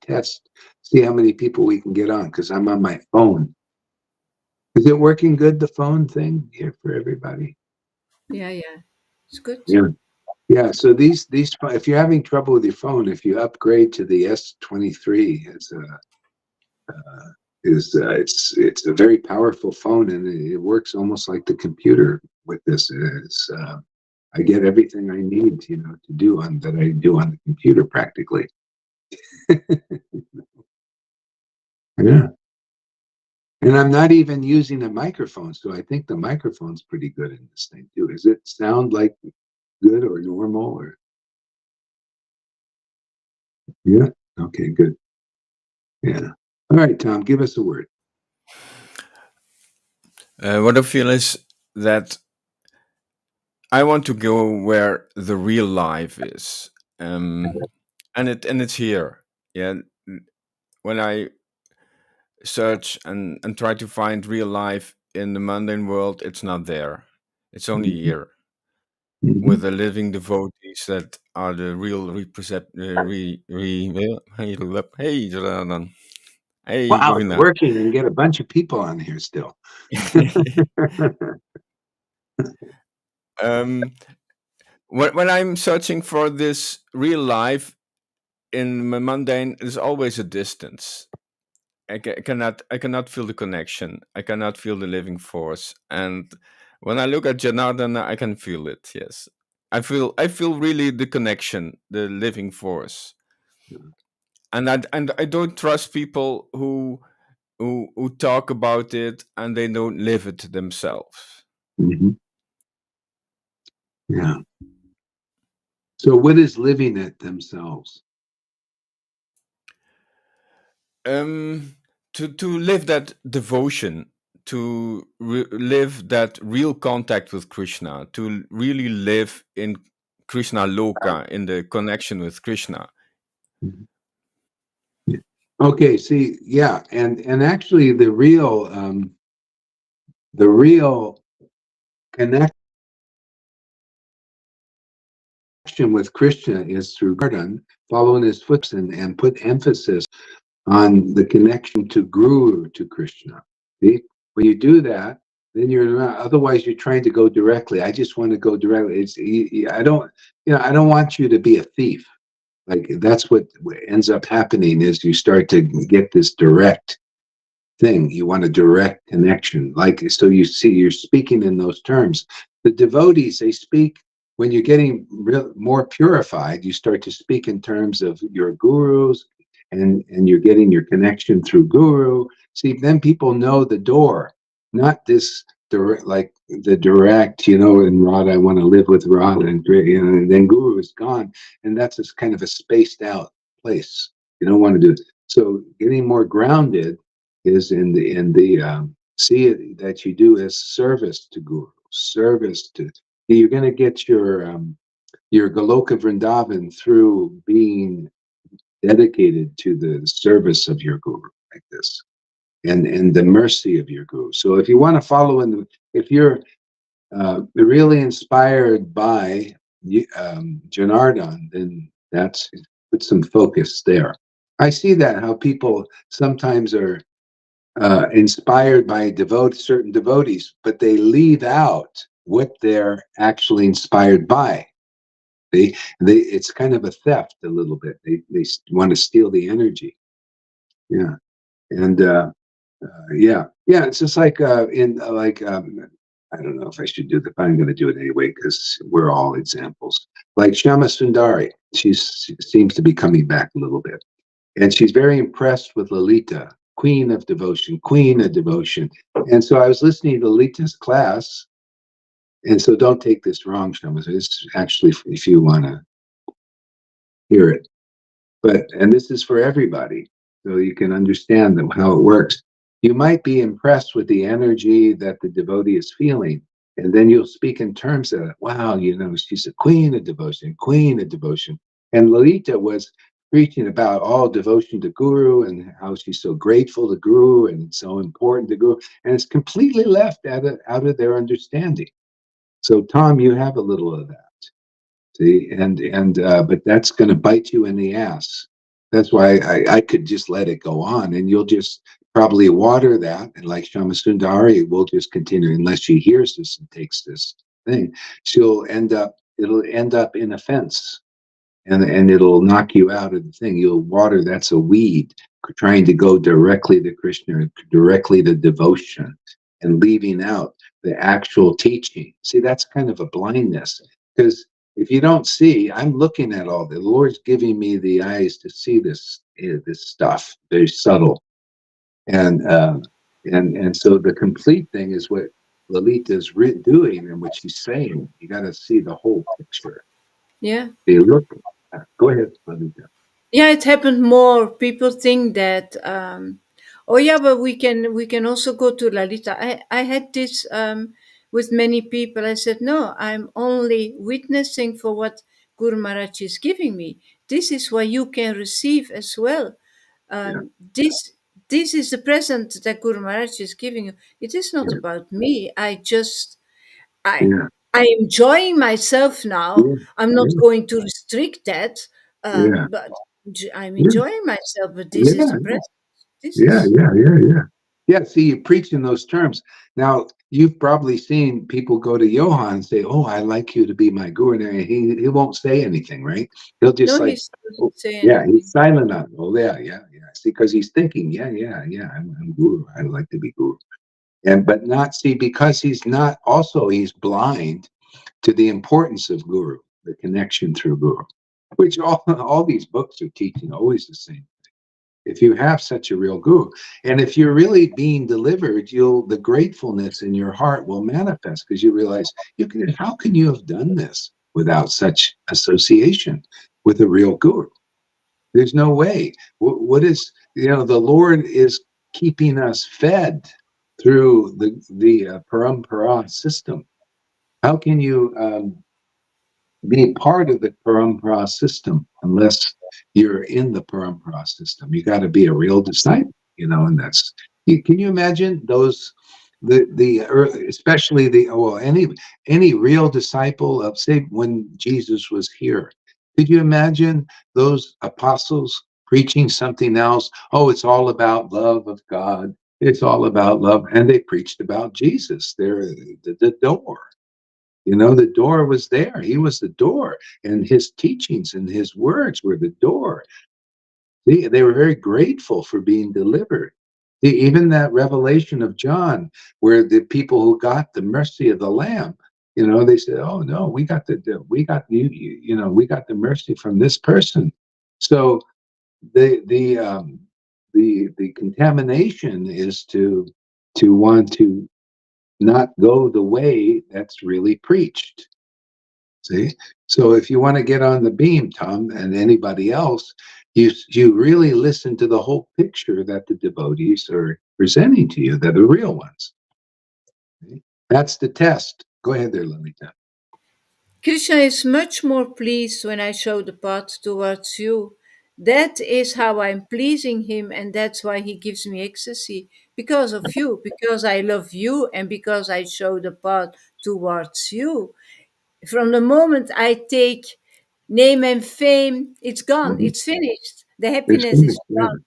see how many people we can get on because I'm on my phone. Is it working good, the phone thing here for everybody? Yeah, yeah. It's good. Yeah. Yeah. So if you're having trouble with your phone, if you upgrade to the S23, it's a very powerful phone and it works almost like the computer with this. I get everything I need, to do that I do on the computer practically. Yeah. And I'm not even using a microphone, so I think the microphone's pretty good in this thing too. Does it sound like good or normal or? Yeah. Okay, good. Yeah. All right, Tom, give us a word. What I feel is that I want to go where the real life is, and it's here. Yeah, when I search and try to find real life in the mundane world, it's not there. It's only Mhm. here with Mhm. the living devotees that are the real represent. Hey, Jonathan. Hey, Wow, it's Govina. working and get a bunch of people on here still. um, when I'm searching for this real life in the mundane, there's always a distance. I cannot feel the connection. I cannot feel the living force. And when I look at Janardana, I can feel it. Yes, I feel really the connection, the living force. And I don't trust people who talk about it and they don't live it themselves. Mhm. Yeah. So what is living it themselves? Um, to live that devotion, to live that real contact with Krishna, to really live in Krishna Loka, in the connection with Krishna. Mhm. Yeah. Okay, see, yeah, and actually the real connection with Krishna is through Garden, following his footsteps and put emphasis on the connection to Guru, to Krishna. See? When you do that, then you're not, otherwise you're trying to go directly. I just want to go directly. I don't, I don't want you to be a thief. Like that's what ends up happening is you start to get this direct thing. You want a direct connection. Like, so you see, you're speaking in those terms. The devotees, they speak when you're getting more purified, you start to speak in terms of your gurus and you're getting your connection through guru. See, then people know the door, not this direct, like the direct, and Radha, I want to live with Radha and then guru is gone. And that's this kind of a spaced out place. You don't want to do it. So getting more grounded is in the see it that you do as service to guru, service to, you're going to get your Goloka Vrindavan through being dedicated to the service of your guru like this, and the mercy of your guru. So if you want to follow in the, if you're really inspired by Janardhan, then that's, put some focus there. I see that how people sometimes are inspired by certain devotees, but they leave out what they're actually inspired by. It's kind of a theft a little bit. They want to steal the energy. Yeah, and yeah. It's just like in like I don't know if I should do that, but I'm going to do it anyway because we're all examples. Like Shama Sundari, she seems to be coming back a little bit. And she's very impressed with Lalita, queen of devotion, queen of devotion. And so I was listening to Lalita's class. And so don't take this wrong, Shama. It's actually, if you want to hear it. And this is for everybody, so you can understand how it works. You might be impressed with the energy that the devotee is feeling, and then you'll speak in terms of, wow, she's a queen of devotion, queen of devotion. And Lalita was preaching about all devotion to Guru and how she's so grateful to Guru and it's so important to Guru, and it's completely left out of their understanding. So, Tom, you have a little of that. See, but that's going to bite you in the ass. That's why I could just let it go on, and you'll just probably water that, and like Shama Sundari will just continue unless she hears this and takes this thing. It'll end up in offense, and it'll knock you out of the thing. You'll water. That's a weed trying to go directly to Krishna, directly to devotion, and leaving out the actual teaching. See, that's kind of a blindness because if you don't see, I'm looking at all the Lord's giving me the eyes to see this this stuff, very subtle. And so the complete thing is what Lalita is doing and what she's saying. You got to see the whole picture. Yeah. They look. Go ahead, Lalita. Yeah, it happened more. People think that, oh yeah, but we can also go to Lalita. I had this with many people. I said, no, I'm only witnessing for what Guru Maharaj is giving me. This is what you can receive as well. Yeah, This is the present that Guru Maharaj is giving you. It is not yeah, about me. I yeah, I'm enjoying myself now. yeah, I'm not yeah, going to restrict that, yeah, but I'm yeah, enjoying myself. But this is the yeah. present. This Yeah, is yeah, yeah, yeah. Yeah, see, you preach in those terms. Now, you've probably seen people go to Johann and say, "Oh, I like you to be my guru," and he won't say anything, right? He'll just no. He like, doesn't oh, say yeah, he's anything. silent on. It. Oh, yeah, yeah, yeah. See, because he's thinking, yeah, yeah, yeah, I'm guru. I like to be guru, and but not see because he's not. Also, he's blind to the importance of guru, the connection through guru, which all these books are teaching always the same if you have such a real guru. And if you're really being delivered, you'll the gratefulness in your heart will manifest because you realize you can how can you have done this without such association with a real guru? There's no way. What is the Lord is keeping us fed through the parampara system. How can you be part of the parampara system unless you're in the parampara system. You got to be a real disciple, and that's. Can you imagine those, especially any real disciple of say when Jesus was here? Could you imagine those apostles preaching something else? Oh, it's all about love of God. It's all about love, and they preached about Jesus. They're the door. The door was there. He was the door, and his teachings and his words were the door. They were very grateful for being delivered. Even that revelation of John, where the people who got the mercy of the Lamb, they said, "Oh no, we got the mercy from this person." So the contamination is to want to not go the way that's really preached. See? So if you want to get on the beam, Tom, and anybody else, you really listen to the whole picture that the devotees are presenting to you. They're the real ones. See? That's the test. Go ahead there, Lalita. Krishna is much more pleased when I show the path towards you. That is how I'm pleasing him, and that's why he gives me ecstasy. Because of you, because I love you, and because I show the path towards you. From the moment I take name and fame, it's gone, Mhm. it's finished. The It's happiness is finished. Yeah. gone.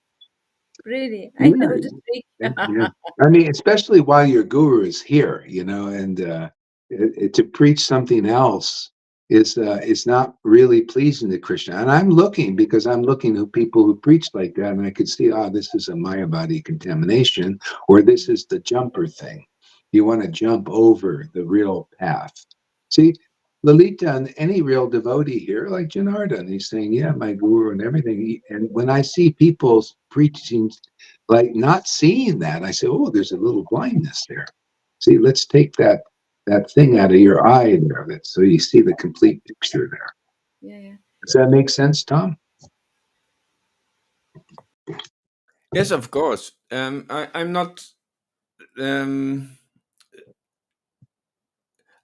Really, I Yeah. know the Yeah, trick. yeah. I mean, especially while your guru is here, and to preach something else is not really pleasing to Krishna. And I'm looking because I'm looking at people who preach like that, and I could see, this is a Mayavadi contamination, or this is the jumper thing. You want to jump over the real path. See, Lalita and any real devotee here, like Janardhan, he's saying, "Yeah, my guru and everything." And when I see people's preaching like not seeing that, I say, "Oh, there's a little blindness there." See, let's take that thing out of your eye there, so you see the complete picture there. Yeah, yeah. Does that make sense, Tom? Yes, of course. I'm not. Um,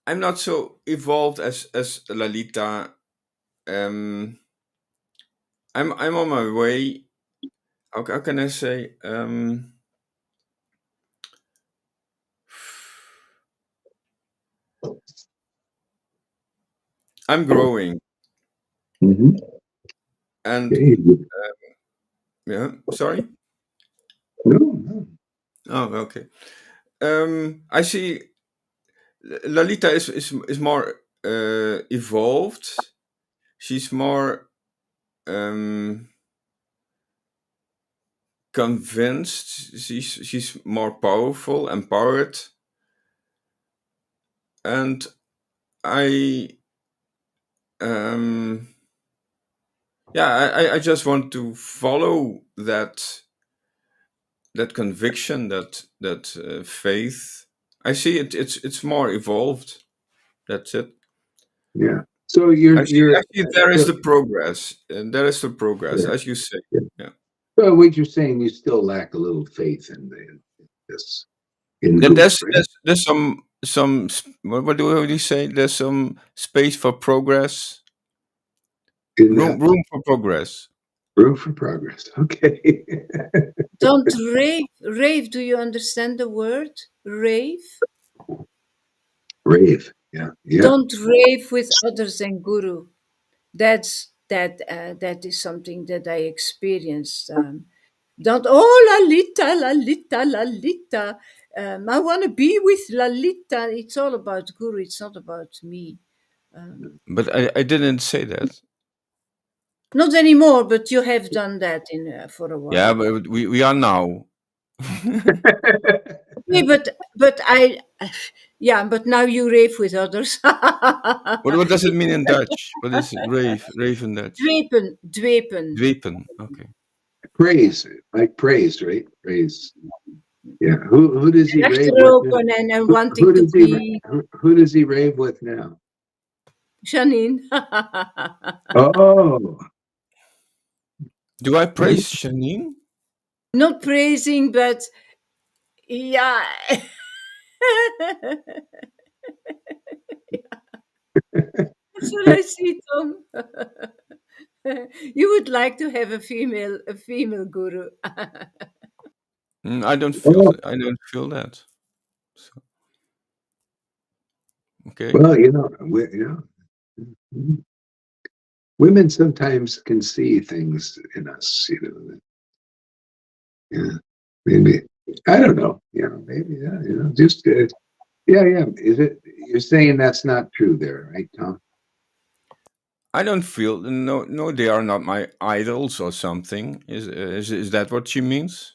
I'm not so evolved as Lalita. Um, I'm on my way. How can I say? I'm growing, Mm-hmm. and Okay. yeah. Sorry. No, no. Oh, okay. I see. Lalita is more evolved. She's more um, convinced. She's more powerful, empowered, and I um, Yeah, I just want to follow that conviction, that faith. I see it. It's more evolved. That's it. Yeah. So I you're see there is so, the progress, and there is the progress, yeah, as you say. yeah. Yeah. So what you're saying, you still lack a little faith in this in There- Guru, There's right? there's there's what do you say? There's some space for progress, In room for progress. room for progress. Okay. Don't rave. Rave, do you understand the word? Rave? Rave. Yeah. Yeah. Don't rave with others than guru. That is something that I experienced. Don't Lalita, Lalita, Lalita. I want to be with Lalita. It's all about guru. It's not about me. But I didn't say that. Not anymore. But you have done that in for a Yeah, while. but we are now. Okay, but I, yeah. But now you rave with others. What does it mean in Dutch? What is rave in Dutch? Dwepen, dwepen. Dwepen. Okay. Praise, like praise, right? Praise. Yeah. Who does he rave with now? Rechteropen en Who wanting to does he be who does he rave with now? Janine. Oh, Do I praise Janine? Not praising, but yeah. That's what I see, Tom. You would like to have a female guru. I don't feel oh. that. I don't feel that. So, okay. Well, women sometimes can see things in us. Yeah, maybe. I don't know. Maybe. Yeah, just yeah, yeah. Is it? You're saying that's not true, there, right, Tom? I don't feel no. They are not my idols or something. Is that what she means?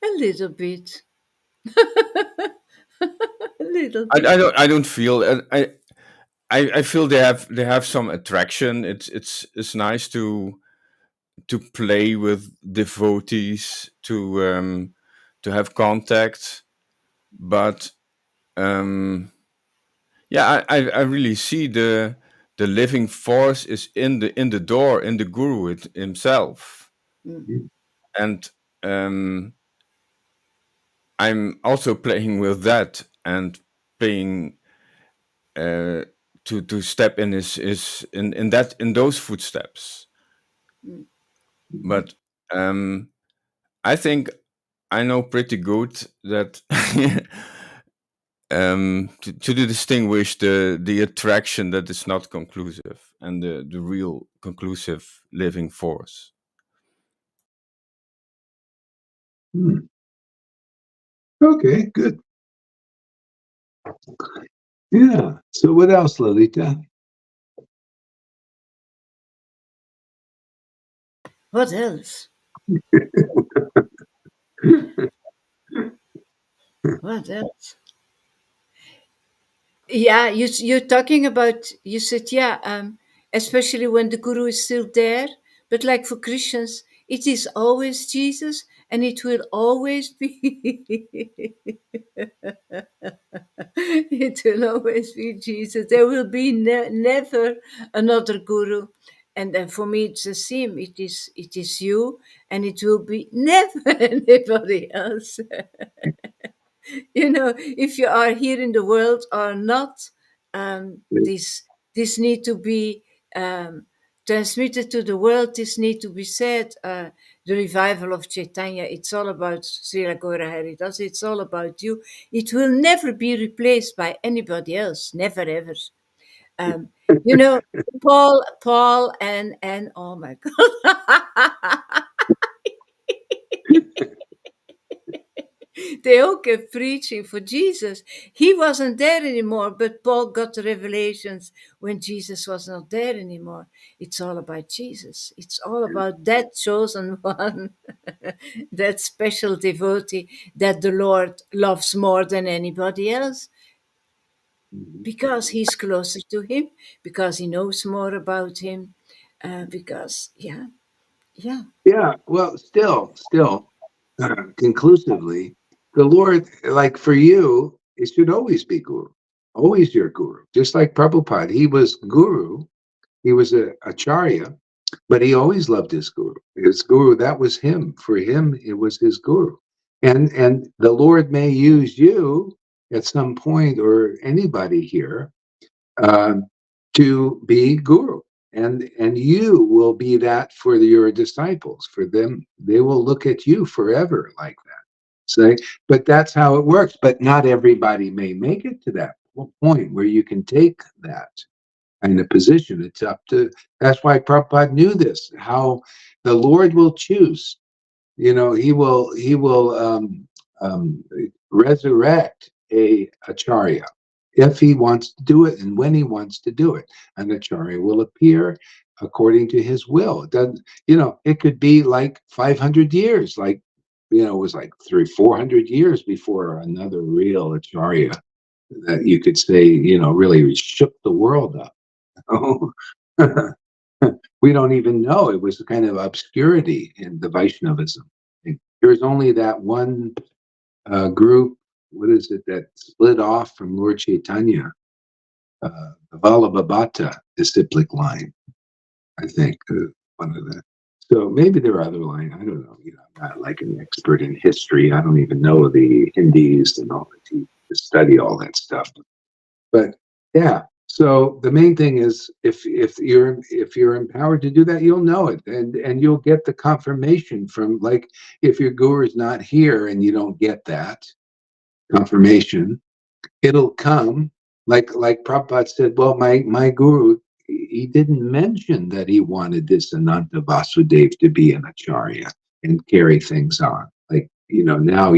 A little bit. A little I, bit. I don't feel I feel they have some attraction. It's nice to play with devotees, to have contact, but um yeah, I really see the living force is in the door, in the guru himself. Mm, And um I'm also playing with that and paying uh to step in his in those footsteps. mm, But um I think I know pretty good that to distinguish the attraction that is not conclusive and the real conclusive living force. Hmm. Okay, good. Yeah. So what else, Lolita? What else? What else? Yeah, you're talking about. You said yeah, especially when the guru is still there. But like for Christians, it is always Jesus, and it will always be. It will always be Jesus. There will be never another guru. And then for me, it's the same. It is you, and it will be never anybody else. If you are here in the world or not, this need to be um, transmitted to the world. This need to be said. The revival of Chaitanya, it's all about Srila Gaura Haridas. It's all about you. It will never be replaced by anybody else. Never ever. um, you know Paul and oh my god. They all kept preaching for Jesus. He wasn't there anymore, but Paul got the revelations when Jesus was not there anymore. It's all about Jesus. It's all about that chosen one, that special devotee that the Lord loves more than anybody else. Mhm. because he's closer to him, because he knows more about him, because, yeah, yeah. Yeah, well, still, conclusively, the Lord, like for you, it should always be guru, always your guru. Just like Prabhupada, he was guru, he was a acharya, but he always loved his guru. His guru, that was him. For him, it was his guru. And the Lord may use you at some point, or anybody here, uh, to be guru, and you will be that for your disciples. For them, they will look at you forever like that. Say, but that's how it works. But not everybody may make it to that point where you can take that kind of position. It's up to. That's why Prabhupada knew this. How the Lord will choose. He will um, resurrect a acharya if he wants to do it and when he wants to do it. An acharya will appear according to his will. It doesn't, it could be like 500 years, like, it was like 400 years before another real acharya that you could say, really shook the world up. We don't even know. It was kind of obscurity in the Vaishnavism. There's only that one group, what is it, that split off from Lord Chaitanya, the Vallabhabhata disciplic line, I think, one of the. So maybe there are other lines. I don't know. I'm not like an expert in history. I don't even know the Hindis and all that to study all that stuff. But yeah, so the main thing is if you're empowered to do that, you'll know it, and you'll get the confirmation from, like, if your guru is not here and you don't get that confirmation, it'll come. Like Prabhupada said, well, my guru, he didn't mention that he wanted this Ananta Vasudev to be an acharya and carry things on. Like, now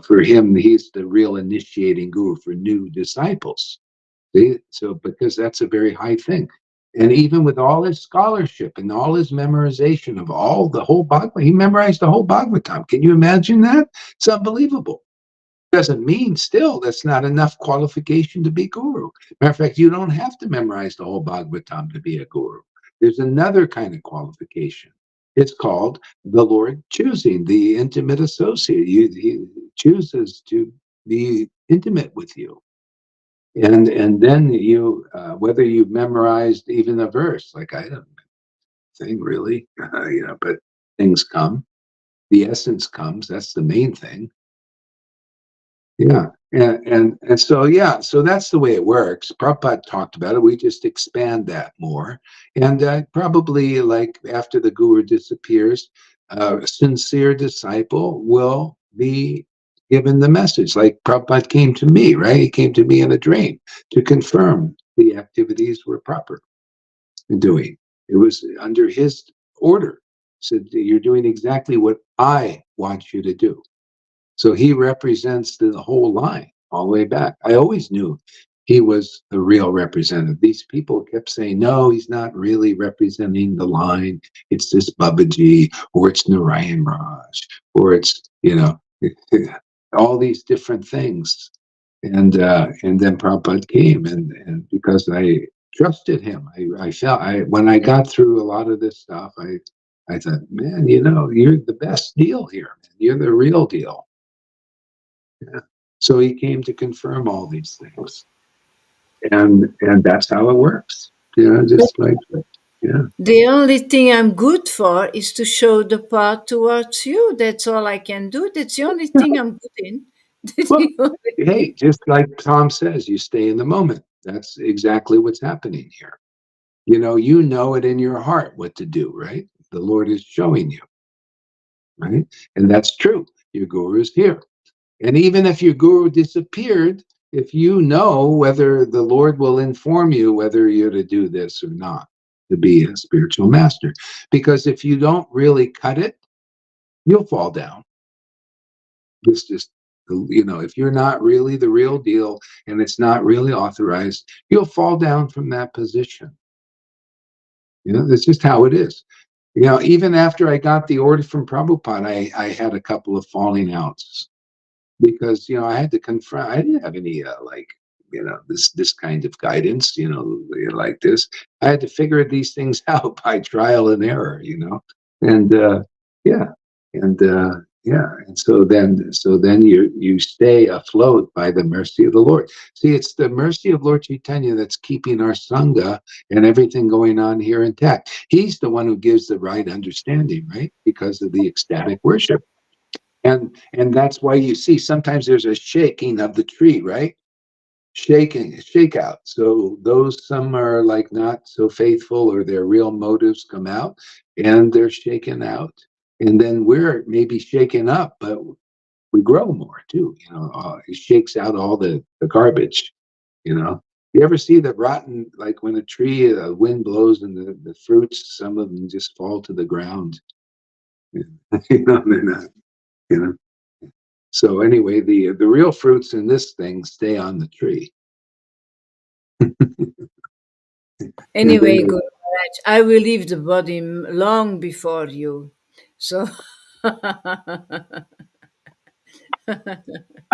for him, he's the real initiating guru for new disciples. See? So, because that's a very high thing. And even with all his scholarship and all his memorization of the whole Bhagavad, he memorized the whole Bhagavatam. Can you imagine that? It's unbelievable. Doesn't mean still that's not enough qualification to be guru. Matter of fact, you don't have to memorize the whole Bhagavatam to be a guru. There's another kind of qualification. It's called the Lord choosing, the intimate associate. He chooses to be intimate with you. And then you, whether you've memorized even a verse, like I don't think really, but things come. The essence comes. That's the main thing. Yeah, and so, yeah, so that's the way it works. Prabhupada talked about it. We just expand that more, and probably, like, after the guru disappears, a sincere disciple will be given the message. Like Prabhupada came to me, right? He came to me in a dream to confirm the activities were proper in doing. It was under his order. Said, you're doing exactly what I want you to do. So he represents the whole line all the way back. I always knew he was the real representative. These people kept saying, no, he's not really representing the line. It's this Babaji, or it's Narayan Raj, or it's, all these different things. And then Prabhupada came, and because I trusted him, I felt, when I got through a lot of this stuff, I thought, man, you're the best deal here. You're the real deal. Yeah. So he came to confirm all these things, and that's how it works. But Just like, yeah. the only thing I'm good for is to show the path towards you. That's all I can do. That's the only thing I'm good in. That's Well, the only hey, thing. just like Tom says, you stay in the moment. That's exactly what's happening here. You know it in your heart what to do, right? The Lord is showing you, right? And that's true. Your guru is here. And even if your guru disappeared, if you know whether the Lord will inform you whether you're to do this or not, to be a spiritual master. Because if you don't really cut it, you'll fall down. It's just, if you're not really the real deal and it's not really authorized, you'll fall down from that position. That's just how it is. Even after I got the order from Prabhupada, I had a couple of falling outs. because I had to confront. I didn't have any like this kind of guidance, like this. I had to figure these things out by trial and error, and yeah, and yeah, and so then you stay afloat by the mercy of the Lord. See, it's the mercy of Lord Chaitanya that's keeping our sangha and everything going on here intact. He's the one who gives the right understanding, right? Because of the ecstatic worship. And that's why you see sometimes there's a shaking of the tree, right? Shake out. So those some are like not so faithful or their real motives come out and they're shaken out. And then we're maybe shaken up, but we grow more too. It shakes out all the garbage, you know. You ever see the rotten, like when a tree, wind blows and the fruits, some of them just fall to the ground. They're not, you know. So anyway, the real fruits in this thing stay on the tree. And Anyway, then Guru Maharaj, I will leave the body long before you. So how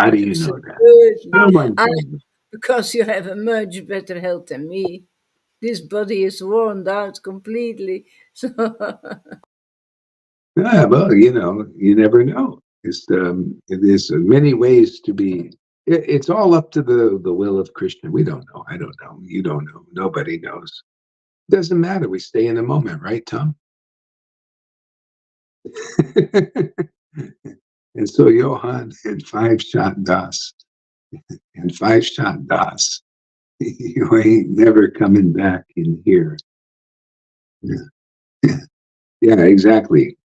do you know that? absolutely. No one I, can. because you have a much better health than me. This body is worn out completely. So Yeah, well, you never know. There's many ways to be. It's all up to the will of Krishna. We don't know. I don't know. You don't know. Nobody knows. Doesn't matter. We stay in the moment, right, Tom? And so Johann and five shot Das and five shot Das. You ain't never coming back in here. Yeah, yeah, exactly.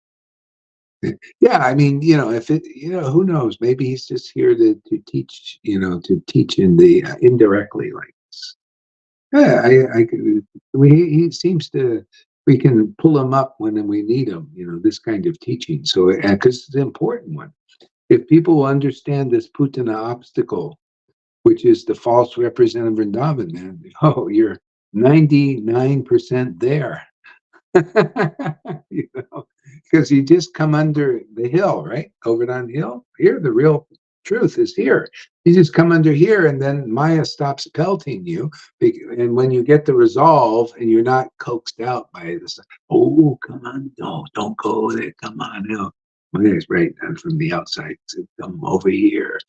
Yeah, I mean, if it, who knows? Maybe he's just here to teach, to teach in the indirectly like this. Yeah, he seems to. We can pull him up when we need him. This kind of teaching. So, because it's an important one. If people will understand this Putana obstacle, which is the false representative Vrindavan, man, you're 99% there. you because you just come under the hill, right? Over on hill. Here, the real truth is here. You just come under here, and then Maya stops pelting you. And when you get the resolve, and you're not coaxed out by this, oh, come on, no, don't go there. Come on, no. Maya's right down from the outside. So come over here.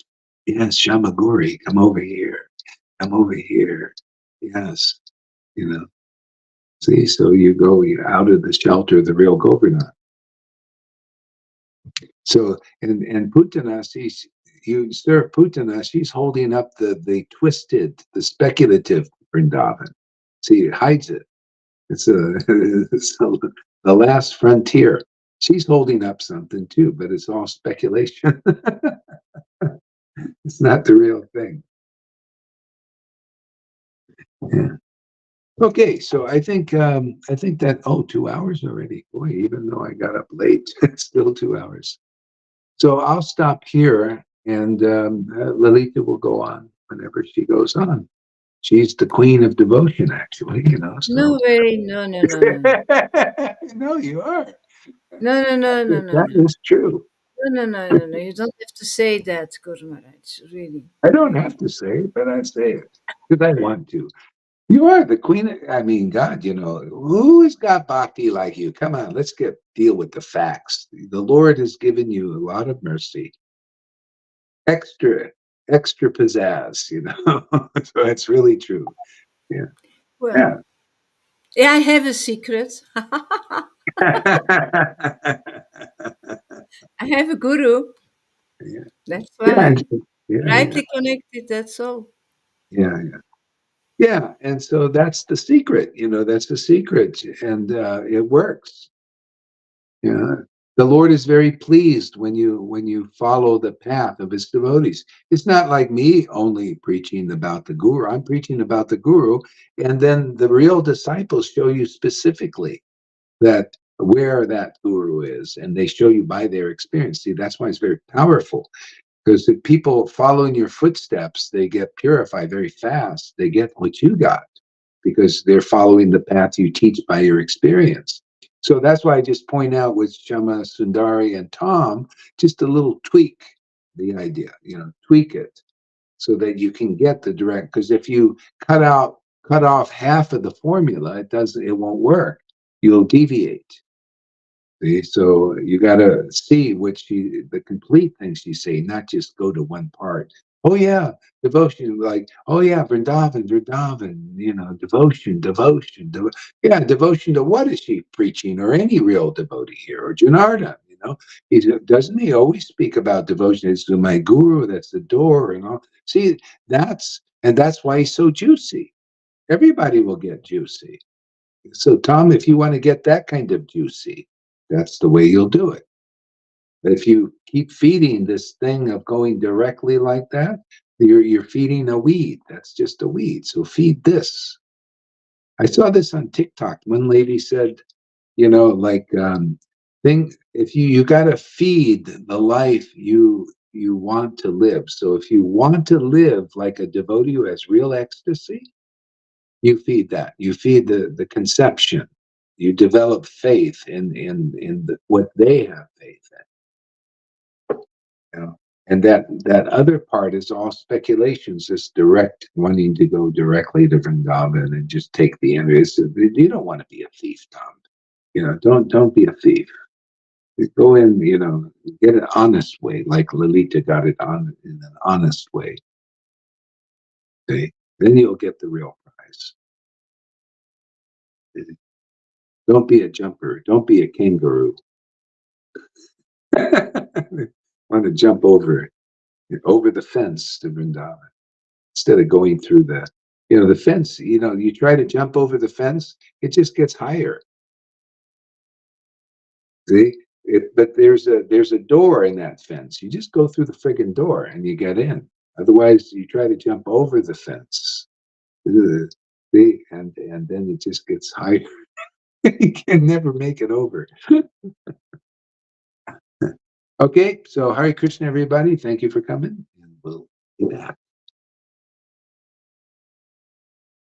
Yes, Shamaguri, come over here. Come over here. Yes, you know. See, so you go out of the shelter of the real Govardhan. So, and Putana, you serve Putana, she's holding up the twisted, the speculative Vrindavan. See, it hides it. It's the last frontier. She's holding up something too, but it's all speculation. It's not the real thing. Yeah. Okay, so I think that 2 hours already. Boy, even though I got up late, it's still 2 hours. So I'll stop here, and Lalita will go on whenever she goes on. She's the queen of devotion, actually. So no way, no, no, no, no, no, no, you are. no, no, no, no, no, That no. is true. No, no, no, no, no. You don't have to say that, Guru Maharaj. Really. I don't have to say it, but I say it because I want to. You are the queen. I mean, God, who's got bhakti like you? Come on, let's deal with the facts. The Lord has given you a lot of mercy, extra, extra pizzazz. So it's really true. Yeah, Well, yeah. yeah, I have a secret. I have a guru. Yeah, That's yeah, why. yeah, Rightly connected, that's all. yeah, yeah. Yeah, and so that's the secret. That's the secret, and it works. Yeah. The Lord is very pleased when you follow the path of his devotees. It's not like me only preaching about the guru. I'm preaching about the guru, and then the real disciples show you specifically that where that guru is, and they show you by their experience. See, that's why it's very powerful. Because if people follow in your footsteps, they get purified very fast. They get what you got because they're following the path you teach by your experience. So that's why I just point out with Shama, Sundari, and Tom, just a little tweak the idea, tweak it so that you can get the direct, because if you cut off half of the formula, it won't work. You'll deviate. See, so you got to see the complete thing she's saying, not just go to one part. Oh yeah, devotion, like, oh yeah, Vrindavan, devotion, yeah, devotion to what is she preaching, or any real devotee here, or Janardhan, doesn't he always speak about devotion? It's to my guru, that's the door, and all. See, that's why he's so juicy. Everybody will get juicy. So Tom, if you want to get that kind of juicy, that's the way you'll do it. But if you keep feeding this thing of going directly like that, you're feeding a weed. That's just a weed. So feed this. I saw this on TikTok. One lady said, if you got to feed the life you want to live. So if you want to live like a devotee who has real ecstasy, you feed that. You feed the conception. You develop faith in what they have faith in. And that other part is all speculations, this direct, wanting to go directly to Vrindavan and just take the energy. You don't want to be a thief, Tom. Don't be a thief. Go in, get an honest way, like Lalita got it on in an honest way. Okay? Then you'll get the real prize. Don't be a jumper. Don't be a kangaroo. Want to jump over the fence to Vrindavan instead of going through the fence. You try to jump over the fence, it just gets higher. See, but there's a door in that fence. You just go through the friggin' door and you get in. Otherwise, you try to jump over the fence. See, and then it just gets higher. You can never make it over. Okay, so Hare Krishna, everybody. Thank you for coming, and we'll be back.